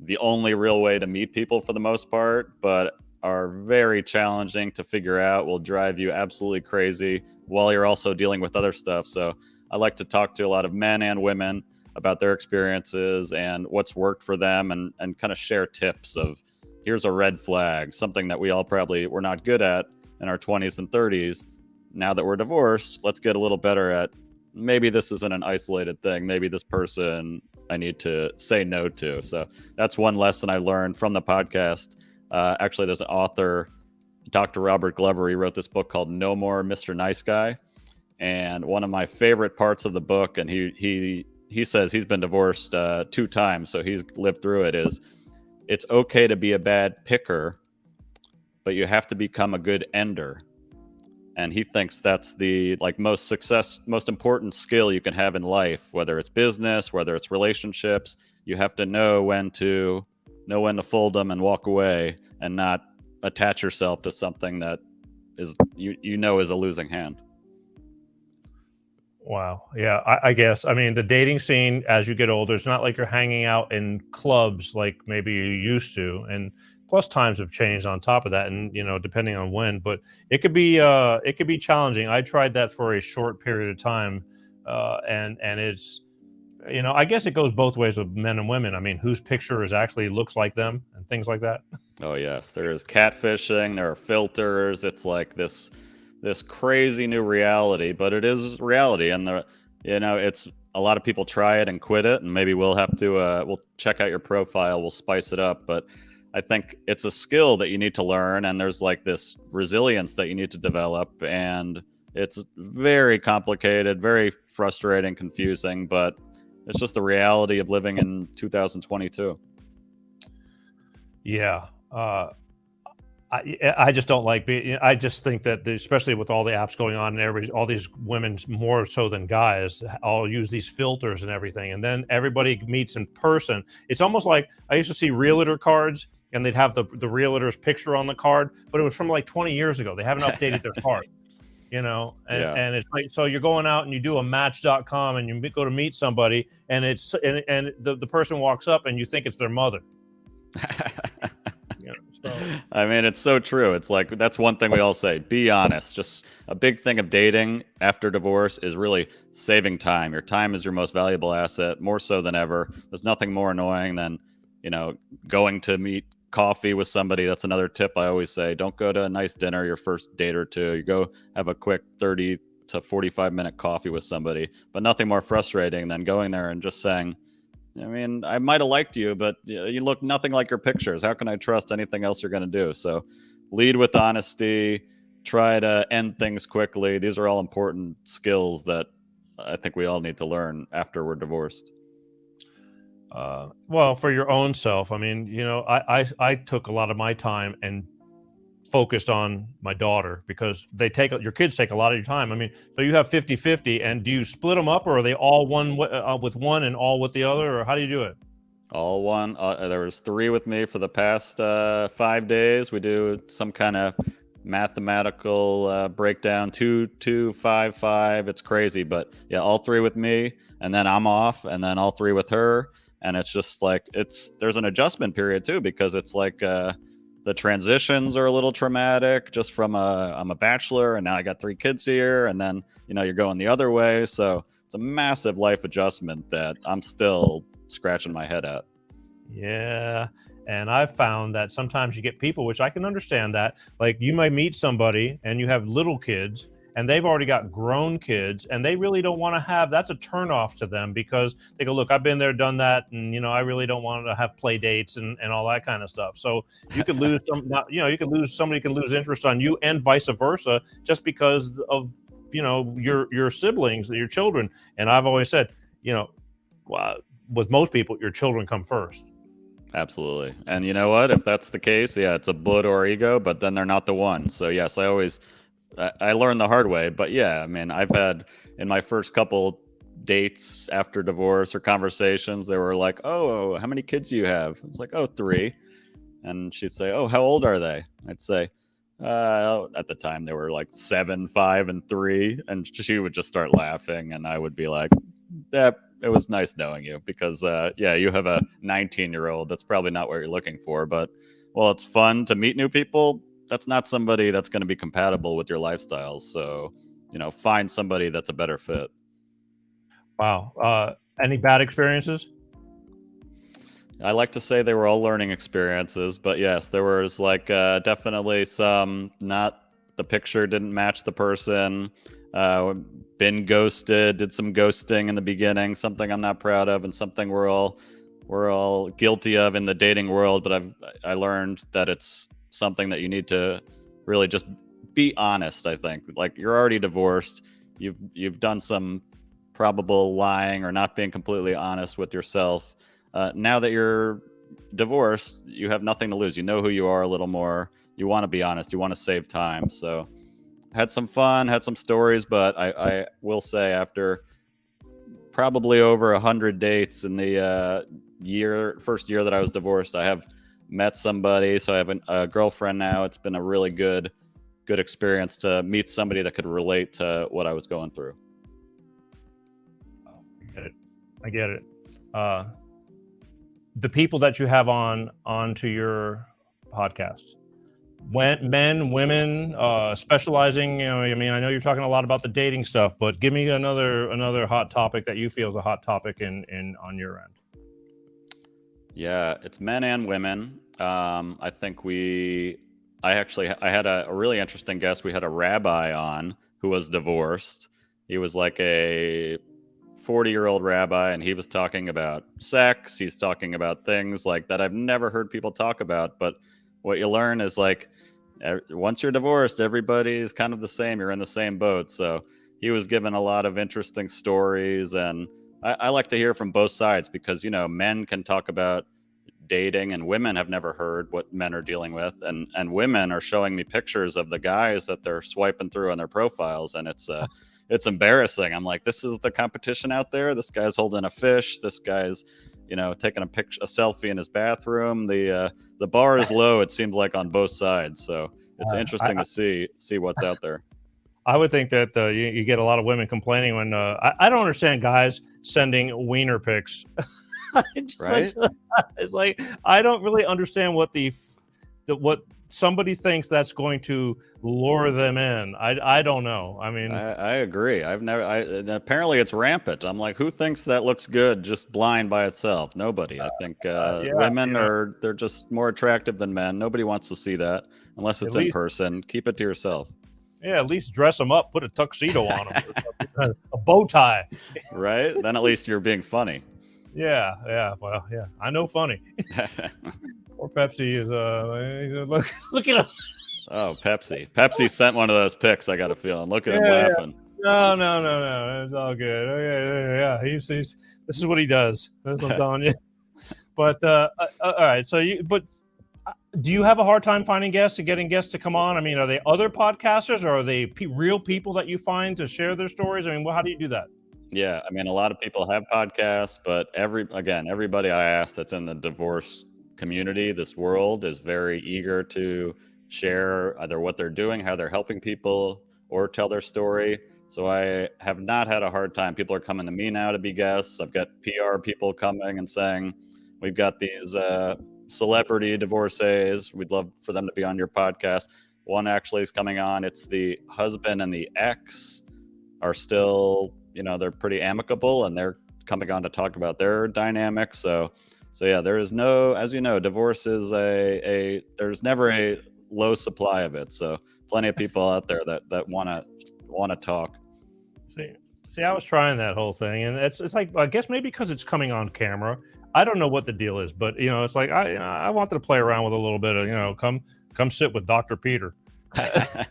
the only real way to meet people for the most part, but are very challenging to figure out, will drive you absolutely crazy while you're also dealing with other stuff. So I like to talk to a lot of men and women about their experiences and what's worked for them, and kind of share tips of, here's a red flag, something that we all probably were not good at in our 20s and 30s. Now that we're divorced, let's get a little better at, maybe this isn't an isolated thing. Maybe this person I need to say no to. So that's one lesson I learned from the podcast. Actually, there's an author, Dr. Robert Glover. He wrote this book called No More Mr. Nice Guy. And one of my favorite parts of the book, and he says he's been divorced 2 times, so he's lived through it, is it's okay to be a bad picker, but you have to become a good ender. And he thinks that's the most important skill you can have in life, whether it's business, whether it's relationships. You have to know when to fold them and walk away, and not attach yourself to something that is is a losing hand. Wow. Yeah, I guess. I mean, the dating scene as you get older, it's not like you're hanging out in clubs like maybe you used to. And plus times have changed on top of that, and depending on when, but it could be challenging. I tried that for a short period of time, and it's you know, I guess it goes both ways with men and women. I mean, whose picture is actually looks like them and things like that. Oh yes, there is catfishing. There are filters. It's like this crazy new reality, but it is reality, and it's a lot of people try it and quit it, and maybe we'll have to we'll check out your profile. We'll spice it up, but I think it's a skill that you need to learn, and there's like this resilience that you need to develop, and it's very complicated, very frustrating, confusing, but it's just the reality of living in 2022. Yeah. I just don't like being. I just think that, especially with all the apps going on, and everybody, all these women more so than guys, all use these filters and everything, and then everybody meets in person. It's almost like I used to see realtor cards, and they'd have the realtor's picture on the card, but it was from like 20 years ago. They haven't updated their card, you know, and it's like, so you're going out and you do a Match.com and you go to meet somebody, and the person walks up and you think it's their mother. I mean, it's so true. It's like, that's one thing we all say, be honest. Just a big thing of dating after divorce is really saving time. Your time is your most valuable asset, more so than ever. There's nothing more annoying than, going to meet coffee with somebody. That's another tip I always say. Don't go to a nice dinner your first date or two. You go have a quick 30 to 45-minute coffee with somebody. But nothing more frustrating than going there and just saying, I mean, I might have liked you, but you look nothing like your pictures. How can I trust anything else you're going to do? So lead with honesty, try to end things quickly. These are all important skills that I think we all need to learn after we're divorced. Well, for your own self, I mean, I took a lot of my time and focused on my daughter, because your kids take a lot of your time. I mean, so you have 50-50, and do you split them up, or are they all one with one and all with the other, or how do you do it? All one. There was 3 with me for the past 5 days. We do some kind of mathematical breakdown, 2, 2, 5, 5. It's crazy, but yeah, all 3 with me, and then I'm off, and then all 3 with her. And it's just like, there's an adjustment period too, because it's like the transitions are a little traumatic, just from I'm a bachelor and now I got 3 kids here, and then you're going the other way. So it's a massive life adjustment that I'm still scratching my head at. Yeah. And I've found that sometimes you get people, which I can understand, that like you might meet somebody and you have little kids and they've already got grown kids, and they really don't want to have, that's a turnoff to them, because they go, look, I've been there, done that, and I really don't want to have play dates and all that kind of stuff. So you could lose somebody can lose interest on you, and vice versa, just because of your siblings, your children. And I've always said, with most people, your children come first. Absolutely. And you know what? If that's the case, yeah, it's a blow to our ego, but then they're not the one. So yes, I learned the hard way. But yeah, I mean, I've had, in my first couple dates after divorce or conversations, they were like, oh, how many kids do you have? I was like, oh, 3. And she'd say, oh, how old are they? I'd say, at the time they were like 7, 5, and 3. And she would just start laughing, and I would be like, it was nice knowing you, because you have a 19-year-old. That's probably not what you're looking for, but well, it's fun to meet new people. That's not somebody that's going to be compatible with your lifestyle. So, find somebody that's a better fit. Wow. Any bad experiences? I like to say they were all learning experiences, but yes, there was like definitely some, not, the picture didn't match the person, been ghosted, did some ghosting in the beginning, something I'm not proud of, and something we're all guilty of in the dating world. But I learned that it's something that you need to really just be honest. I think, like, you're already divorced, you've done some probable lying or not being completely honest with yourself. Now that you're divorced, you have nothing to lose. You know who you are a little more. You want to be honest. You want to save time. So had some fun, had some stories, but I will say, after probably over 100 dates in the first year that I was divorced, I have met somebody. So I have a girlfriend now. It's been a really good experience to meet somebody that could relate to what I was going through. I get it. The people that you have onto your podcast, men, women, specializing. I mean, I know you're talking a lot about the dating stuff, but give me another hot topic that you feel is a hot topic in on your end. Yeah, it's men and women. I think I had a really interesting guest. We had a rabbi on who was divorced. He was like a 40-year-old rabbi, and he was talking about sex. He's talking about things like that I've never heard people talk about. But what you learn is like, once you're divorced, everybody's kind of the same. You're in the same boat. So he was given a lot of interesting stories, and I like to hear from both sides because, men can talk about dating and women have never heard what men are dealing with, and women are showing me pictures of the guys that they're swiping through on their profiles, and it's embarrassing. I'm like, this is the competition out there. This guy's holding a fish. This guy's taking a selfie in his bathroom. The bar is low, it seems like, on both sides. So it's interesting to see what's out there. I would think that you get a lot of women complaining when I don't understand guys sending wiener pics. Right? It's like I don't really understand what what somebody thinks that's going to lure them in. I don't know. I mean, I agree. Apparently it's rampant. I'm like, who thinks that looks good just blind by itself? Nobody. I think women they're just more attractive than men. Nobody wants to see that unless it's in person. Keep it to yourself. Yeah, at least dress them up. Put a tuxedo on them, a bow tie. Right? Then at least you're being funny. Yeah. Well, yeah. I know funny. Or Pepsi is look at him. Oh, Pepsi sent one of those pics. I got a feeling. Look at him laughing. No. It's all good. Okay, yeah. He's this is what he does. That's what I'm telling you. But all right. So do you have a hard time finding guests and getting guests to come on? I mean, are they other podcasters or are they real people that you find to share their stories? I mean, how do you do that? Yeah, I mean, a lot of people have podcasts, but everybody I ask that's in the divorce community, this world, is very eager to share either what they're doing, how they're helping people, or tell their story. So I have not had a hard time. People are coming to me now to be guests. I've got PR people coming and saying, we've got these celebrity divorcees. We'd love for them to be on your podcast. One actually is coming on. It's the husband and the ex are still, they're pretty amicable, and they're coming on to talk about their dynamic. So yeah, there is no, as you know, divorce is there's never a low supply of it. So plenty of people out there that want to talk. See, I was trying that whole thing, and it's like, I guess maybe because it's coming on camera. I don't know what the deal is, but it's like I wanted to play around with a little bit of come sit with Dr. Peter. But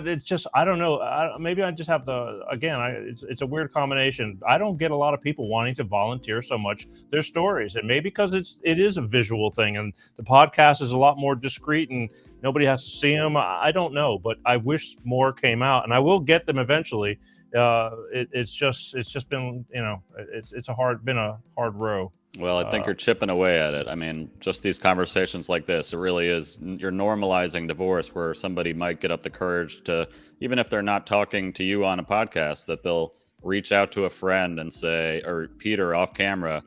it's just, I don't know. Maybe I just have it's a weird combination. I don't get a lot of people wanting to volunteer so much their stories, and maybe because it is a visual thing, and the podcast is a lot more discreet, and nobody has to see them. I don't know, but I wish more came out, and I will get them eventually. It's just been it's been a hard row. Well, I think you're chipping away at it. I mean, just these conversations like this, it really is, you're normalizing divorce, where somebody might get up the courage to, even if they're not talking to you on a podcast, that they'll reach out to a friend and say, or Peter off camera,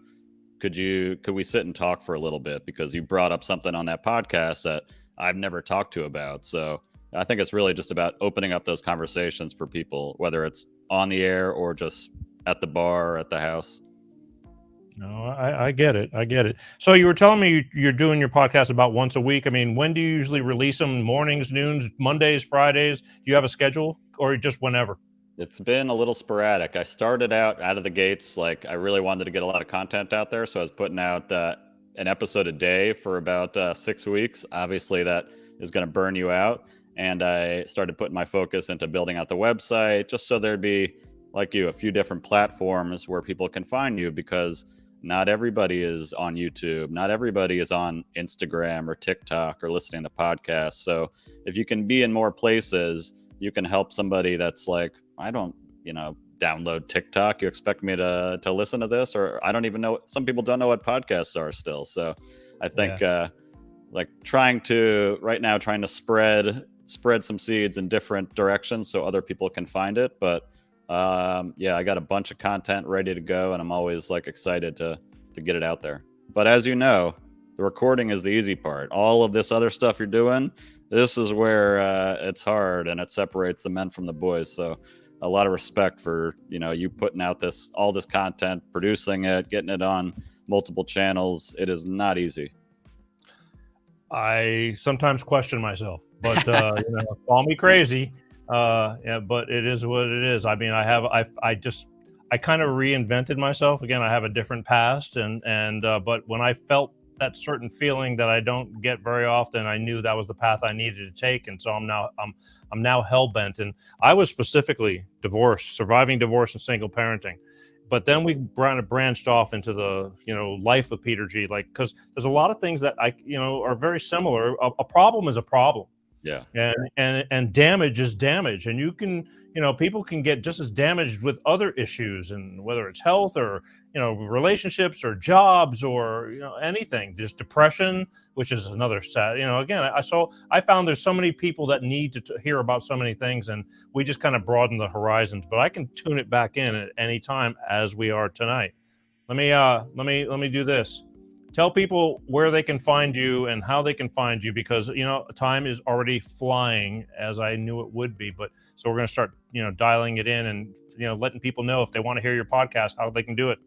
could we sit and talk for a little bit, because you brought up something on that podcast that I've never talked to about. So I think it's really just about opening up those conversations for people, whether it's on the air or just at the bar or at the house. No, I get it. So you were telling me you're doing your podcast about once a week. I mean, when do you usually release them? Mornings, noons, Mondays, Fridays? Do you have a schedule, or just whenever? It's been a little sporadic. I started out of the gates, like I really wanted to get a lot of content out there. So I was putting out an episode a day for about 6 weeks. Obviously, that is going to burn you out. And I started putting my focus into building out the website, just so there'd be, like you, a few different platforms where people can find you, because not everybody is on YouTube. Not everybody is on Instagram or TikTok or listening to podcasts. So if you can be in more places, you can help somebody that's like, I don't, download TikTok. You expect me to listen to this? Or I don't even know. Some people don't know what podcasts are still. So I think trying to spread some seeds in different directions so other people can find it. But I got a bunch of content ready to go, and I'm always excited to get it out there. But as you know, The recording is the easy part. All of this other stuff you're doing, this is where it's hard and it separates the men from the boys. So a lot of respect for, you putting out all this content, producing it, getting it on multiple channels. It is not easy. I sometimes question myself, but call me crazy. Yeah, but it is what it is. I mean, I kind of reinvented myself again. I have a different past, but when I felt that certain feeling that I don't get very often, I knew that was the path I needed to take, and so I'm now hell bent. And I was specifically divorced, surviving divorce and single parenting. But then we branched off into the life of Peter G. Like, because there's a lot of things that are very similar. A problem is a problem. Yeah. And damage is damage, and you can people can get just as damaged with other issues, and whether it's health or relationships or jobs or anything. There's depression, which is another sad. Again, I found there's so many people that need to hear about so many things, and we just kind of broaden the horizons. But I can tune it back in at any time, as we are tonight. Let me do this. Tell people where they can find you and how they can find you, because time is already flying, as I knew it would be. But so we're going to start dialing it in and letting people know if they want to hear your podcast, how they can do it.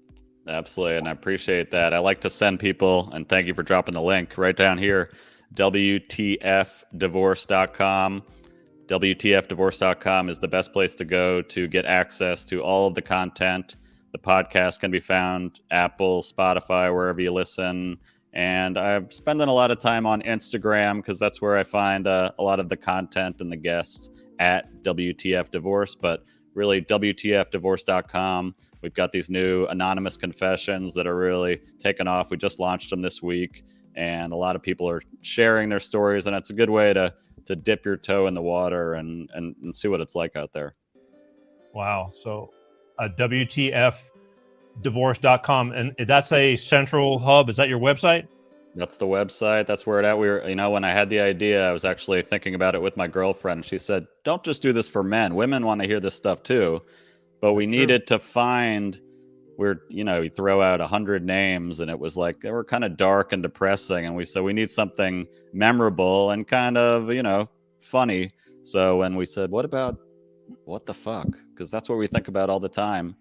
Absolutely, and I appreciate that. I like to send people, and thank you for dropping the link right down here, wtfdivorce.com. wtfdivorce.com is the best place to go to get access to all of the content. The podcast can be found Apple, Spotify, wherever you listen. And I'm spending a lot of time on Instagram because that's where I find a lot of the content and the guests at WTF Divorce. But really, wtfdivorce.com. We've got these new anonymous confessions that are really taking off. We just launched them this week, and a lot of people are sharing their stories. And it's a good way to dip your toe in the water and see what it's like out there. Wow. So WTFdivorce.com. And that's a central hub. Is that your website? That's the website. That's where it at. We were, when I had the idea, I was actually thinking about it with my girlfriend. She said, don't just do this for men. Women want to hear this stuff too. But we needed to find where, you throw out 100 names, and it was like, they were kind of dark and depressing. And we said, we need something memorable and kind of, funny. So when we said, what about what the fuck? Because that's what we think about all the time.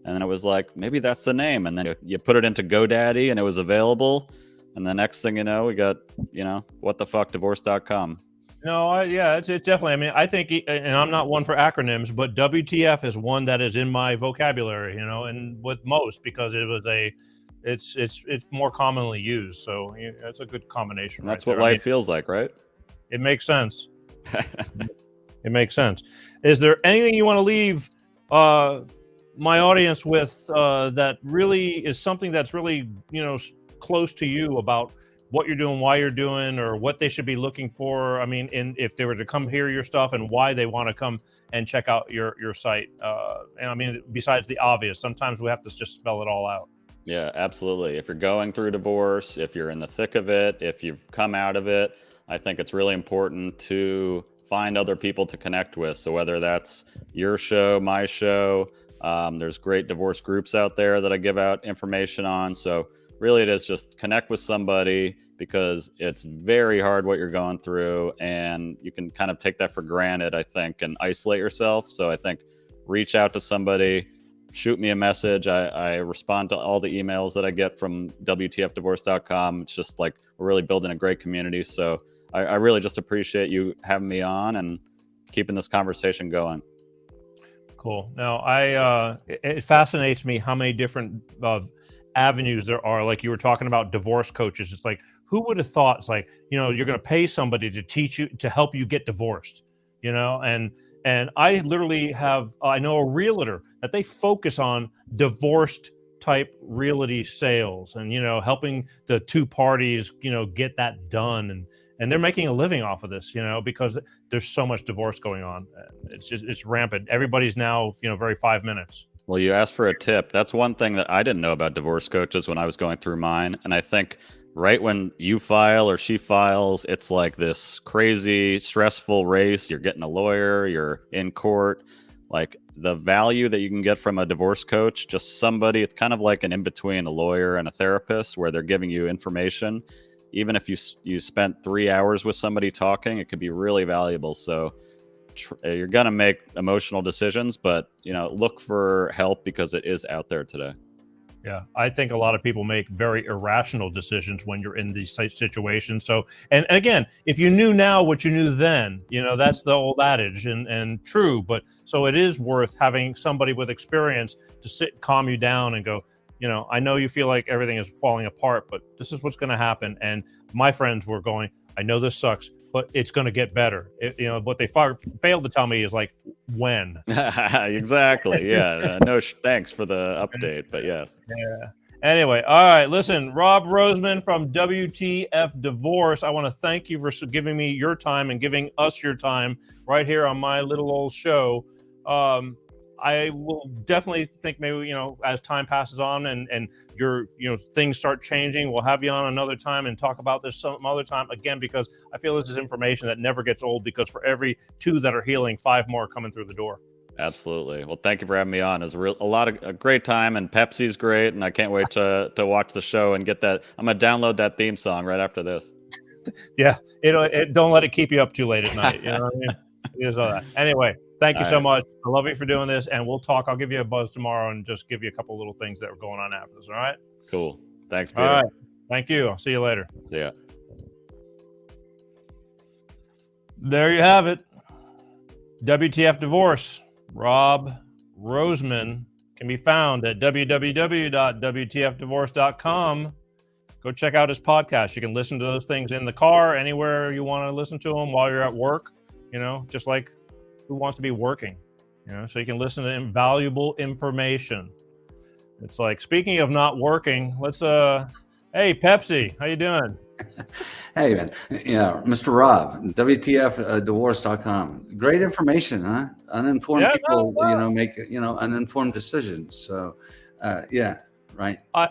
And then it was like, maybe that's the name. And then you put it into GoDaddy and it was available. And the next thing you know, we got, whatthefuckdivorce.com. It's definitely, I mean, I think, and I'm not one for acronyms, but WTF is one that is in my vocabulary, and with most, because it's more commonly used. So it's a good combination. And that's what life feels like, right? It makes sense. It makes sense. Is there anything you want to leave my audience with that really is something that's really, close to you about what you're doing, why you're doing, or what they should be looking for? I mean, if they were to come hear your stuff, and why they want to come and check out your site. And I mean, besides the obvious, sometimes we have to just spell it all out. Yeah, absolutely. If you're going through divorce, if you're in the thick of it, if you've come out of it, I think it's really important to find other people to connect with. So whether that's your show, my show, there's great divorce groups out there that I give out information on. So really it is just connect with somebody, because it's very hard what you're going through, and you can kind of take that for granted, I think, and isolate yourself. So I think reach out to somebody, shoot me a message. I respond to all the emails that I get from wtfdivorce.com. It's just like, we're really building a great community. So I really just appreciate you having me on and keeping this conversation going. Cool. Now, it fascinates me how many different avenues there are. Like you were talking about divorce coaches. It's like, who would have thought? It's like, you're going to pay somebody to teach you, to help you get divorced, and I literally I know a realtor that they focus on divorced type realty sales, and, helping the two parties, get that done. And they're making a living off of this, because there's so much divorce going on. It's rampant. Everybody's now, very 5 minutes. Well, you asked for a tip. That's one thing that I didn't know about divorce coaches when I was going through mine. And I think right when you file or she files, it's like this crazy, stressful race. You're getting a lawyer, you're in court. Like the value that you can get from a divorce coach, just somebody, it's kind of like an in-between a lawyer and a therapist, where they're giving you information. even if you spent 3 hours with somebody talking, it could be really valuable. So you're gonna make emotional decisions, but look for help because it is out there today. Yeah, I think a lot of people make very irrational decisions when you're in these situations. So, and again, if you knew now what you knew then, that's the old adage and true. But so it is worth having somebody with experience to sit, calm you down, and go, I know you feel like everything is falling apart, but this is what's going to happen. And my friends were going, I know this sucks, but it's going to get better. What they failed to tell me is like when. Exactly. Yeah. No, thanks for the update, but yes. Yeah. Anyway, all right. Listen, Rob Roseman from WTF Divorce. I want to thank you for giving me your time and giving us your time right here on my little old show. I will definitely think maybe, as time passes on and your, things start changing, we'll have you on another time and talk about this some other time again, because I feel this is information that never gets old, because for every 2 that are healing, 5 more are coming through the door. Absolutely. Well, thank you for having me on. It was a great time, and Pepsi's great, and I can't wait to watch the show and get that. I'm going to download that theme song right after this. Yeah. Don't let it keep you up too late at night. You know what I mean? It is all that. Anyway. Thank you so much. I love you for doing this, and we'll talk. I'll give you a buzz tomorrow and just give you a couple little things that are going on after this. All right? Cool. Thanks, Peter. All right. Thank you. I'll see you later. See ya. There you have it. WTF Divorce. Rob Roseman can be found at www.wtfdivorce.com. Go check out his podcast. You can listen to those things in the car, anywhere you want to listen to them while you're at work, just like who wants to be working, so you can listen to invaluable information. It's like, speaking of not working, let's hey Pepsi, how you doing? Hey man, Mr. Rob, wtfdivorce.com. Great information, huh? Uninformed people, make uninformed decisions. So right. I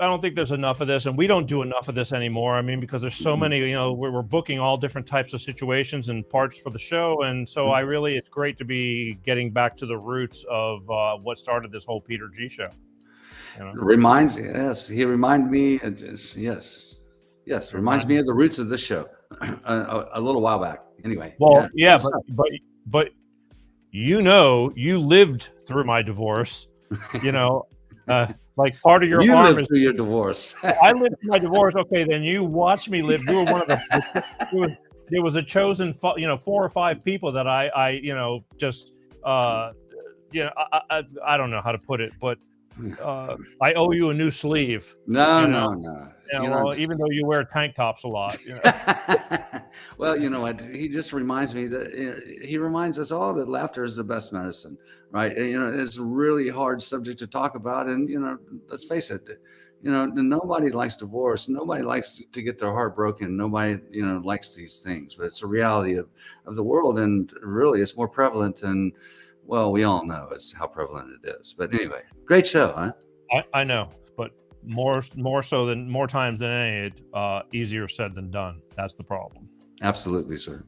don't think there's enough of this, and we don't do enough of this anymore. I mean, because there's so many, we're booking all different types of situations and parts for the show, and so it's great to be getting back to the roots of what started this whole Peter G show. He reminds me. Reminds me of the roots of this show a little while back. Anyway. Well, but you lived through my divorce. Like part of your harm is through your divorce. I lived through my divorce. Okay, then you watched me live. You were one of the. There was a chosen, 4 or 5 people that I just, I don't know how to put it, but I owe you a new sleeve. No. Even though you wear tank tops a lot. Well, you know what? He just reminds me that he reminds us all that laughter is the best medicine, right? And, it's a really hard subject to talk about, and let's face it, nobody likes divorce. Nobody likes to get their heart broken. Nobody, likes these things. But it's a reality of the world, and really, it's more prevalent than. Well, we all know how prevalent it is. But anyway, great show, huh? I know, but more times than any, easier said than done. That's the problem. Absolutely, sir.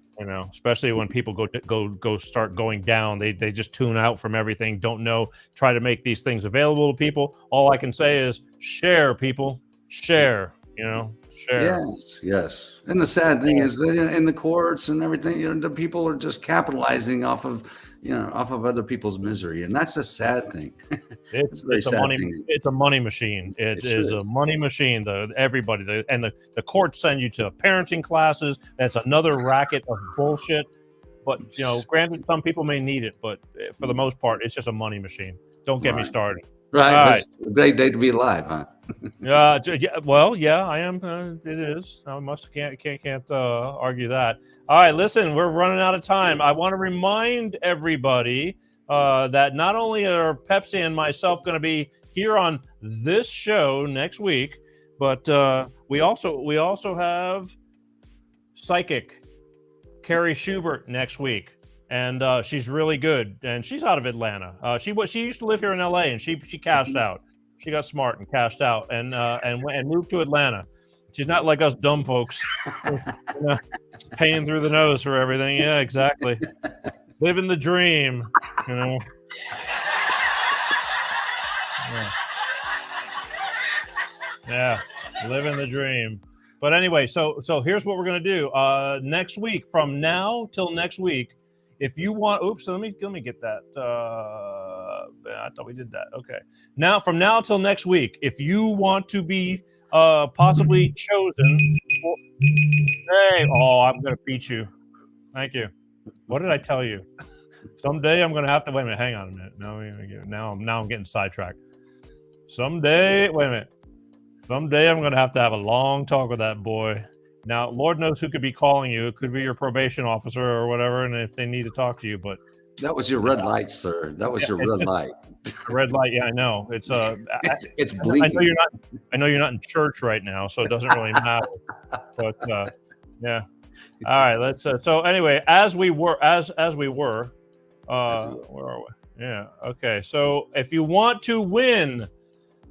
Especially when people start going down, they just tune out from everything. Don't know. Try to make these things available to people. All I can say is share, people. Share. Share. Yes. And the sad thing is that in the courts and everything, the people are just capitalizing off of other people's misery, and that's a sad thing. It's a money machine. It is a money machine. The courts send you to parenting classes. That's another racket of bullshit. But granted, some people may need it, but for the most part, it's just a money machine. Don't get me started. Right. It's a great day to be alive, huh? Well, I am. It is. I can't argue that. All right, listen, we're running out of time. I want to remind everybody that not only are Pepsi and myself going to be here on this show next week, but we also have psychic Carrie Schubert next week. And she's really good, and she's out of Atlanta. She used to live here in LA, and she cashed out. She got smart and cashed out, and moved to Atlanta. She's not like us dumb folks, paying through the nose for everything. Yeah, exactly. Living the dream, Yeah, living the dream. But anyway, so here's what we're gonna do. Next week, from now till next week, if you want, oops, let me get that. I thought we did that. Okay. Now, from now till next week, if you want to be possibly chosen, hey, oh, I'm gonna beat you. Thank you. What did I tell you? Someday I'm gonna have to wait a minute. Hang on a minute. Now I'm getting sidetracked. Someday, wait a minute. Someday I'm gonna have to have a long talk with that boy. Now, Lord knows who could be calling you. It could be your probation officer or whatever, and if they need to talk to you, but That was your red light, sir. That was your red light. red light, yeah, I know. It's It's blinking. I know you're not in church right now, so it doesn't really matter. But yeah. All right, let's so anyway, as we were where are we? Yeah, okay. So if you want to win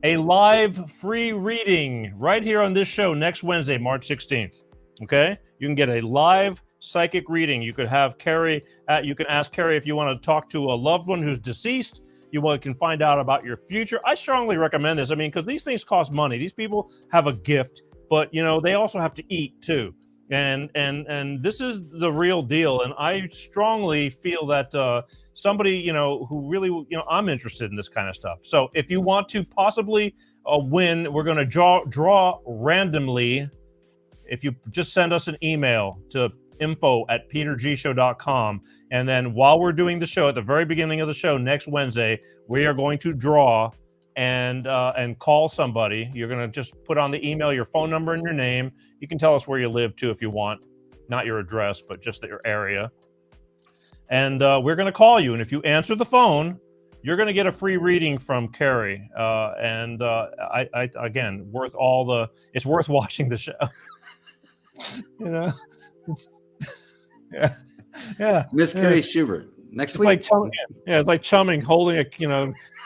a live free reading right here on this show next Wednesday, March 16th. Okay, you can get a live psychic reading. You could have Carrie. You can ask Carrie if you want to talk to a loved one who's deceased. You can find out about your future. I strongly recommend this. I mean, because these things cost money. These people have a gift, but they also have to eat too. And this is the real deal. And I strongly feel that somebody who really I'm interested in this kind of stuff. So if you want to possibly win, we're going to draw randomly. If you just send us an email to info@petergshow.com, and then while we're doing the show at the very beginning of the show next Wednesday, we are going to draw and call somebody. You're going to just put on the email your phone number and your name. You can tell us where you live too if you want, not your address, but just your area. And we're going to call you. And if you answer the phone, you're going to get a free reading from Carrie. I again, it's worth watching the show. Yeah. Miss Carrie Schubert. Next It's week. like chumming. Yeah, it's like chumming, holding a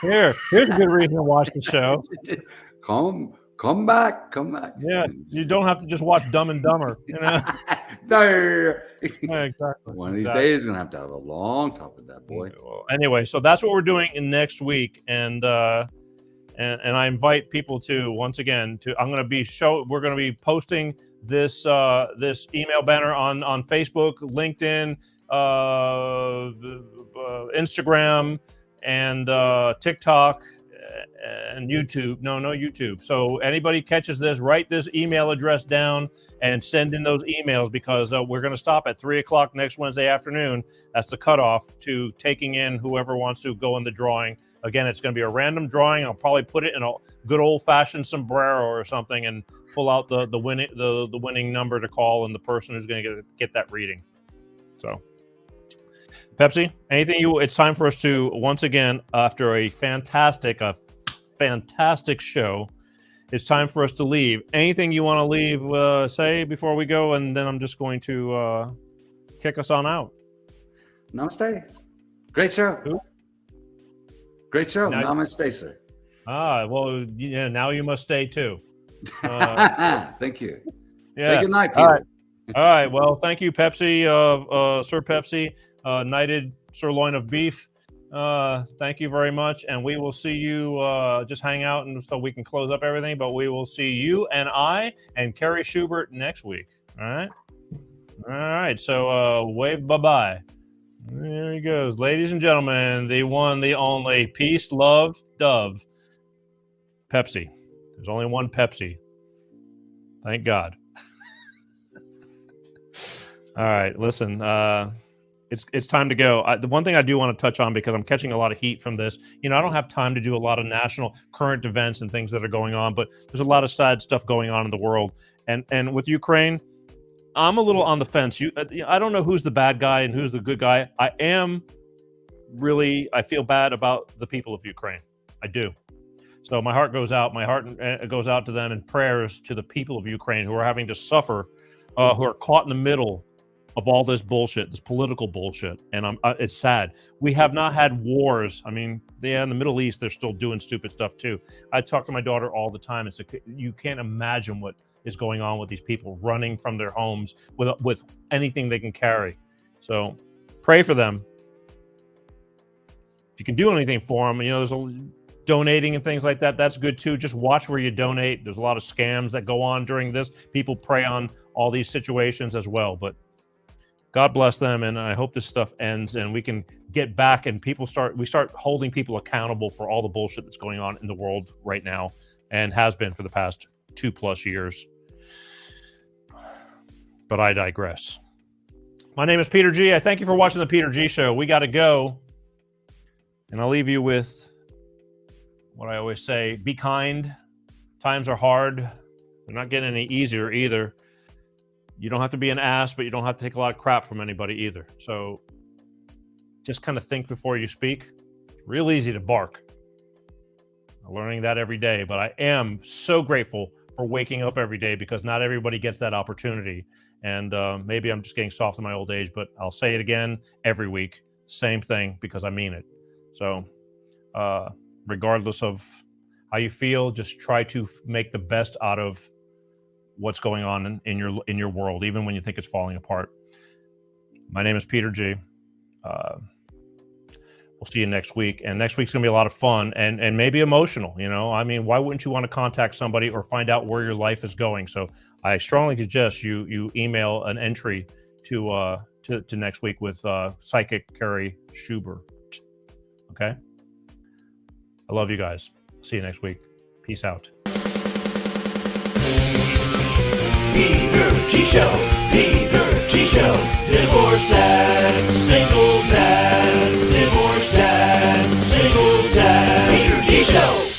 here's a good reason to watch the show. Come back. Yeah, you don't have to just watch Dumb and Dumber. No. Yeah, exactly. One of these days, gonna have a long talk with that boy. Well, anyway, so that's what we're doing in next week, and I invite people to once again we're gonna be posting this email banner on Facebook, LinkedIn, Instagram, and TikTok and YouTube. No YouTube. So anybody catches this, write this email address down and send in those emails, because we're going to stop at 3:00 next Wednesday afternoon. That's the cutoff to taking in whoever wants to go in the drawing. Again, it's going to be a random drawing. I'll probably put it in a good old-fashioned sombrero or something and pull out the winning number to call and the person who's going to get that reading. So, Pepsi, it's time for us to, once again, after a fantastic show, it's time for us to leave. Anything you want to leave, say before we go, and then I'm just going to kick us on out. Namaste. Great show. Who? Great show. Namaste, sir. Well, now you must stay too. Thank you. Yeah. Say good night, Peter. All right. Well, thank you, Pepsi, Sir Pepsi, knighted sirloin of beef. Thank you very much. And we will see you, just hang out and so we can close up everything, but we will see you and I and Carrie Schubert next week. All right. All right. So wave bye-bye. There he goes. Ladies and gentlemen, the one, the only, peace, love, dove, Pepsi. There's only one Pepsi. Thank God. All right, listen, it's time to go. The one thing I do want to touch on, because I'm catching a lot of heat from this, I don't have time to do a lot of national current events and things that are going on, but there's a lot of sad stuff going on in the world. And with Ukraine, I'm a little on the fence. I don't know who's the bad guy and who's the good guy. I feel bad about the people of Ukraine. I do. So my heart goes out. My heart goes out to them, and prayers to the people of Ukraine who are having to suffer, who are caught in the middle of all this bullshit, this political bullshit. And it's sad. We have not had wars. I mean, in the Middle East, they're still doing stupid stuff too. I talk to my daughter all the time. It's like, you can't imagine what is going on with these people running from their homes with anything they can carry. So pray for them. If you can do anything for them, donating and things like that, that's good too. Just watch where you donate. There's a lot of scams that go on during this. People prey on all these situations as well. But God bless them, and I hope this stuff ends and we can get back and we start holding people accountable for all the bullshit that's going on in the world right now and has been for the past 2+ years. But I digress. My name is Peter G. I thank you for watching the Peter G Show. We got to go. And I'll leave you with what I always say, be kind. Times are hard. They're not getting any easier either. You don't have to be an ass, but you don't have to take a lot of crap from anybody either. So just kind of think before you speak. It's real easy to bark. I'm learning that every day, but I am so grateful for waking up every day because not everybody gets that opportunity. And maybe I'm just getting soft in my old age, but I'll say it again every week. Same thing because I mean it. So regardless of how you feel, just try to make the best out of what's going on in your world, even when you think it's falling apart. My name is Peter G. We'll see you next week. And next week's going to be a lot of fun and maybe emotional. You know, I mean, why wouldn't you want to contact somebody or find out where your life is going? So I strongly suggest you email an entry to next week with Psychic Carrie Schubert. Okay? I love you guys. See you next week. Peace out. Peter G Show, Peter G Show, divorce dad, single dad, divorce dad, single dad, Peter G Show.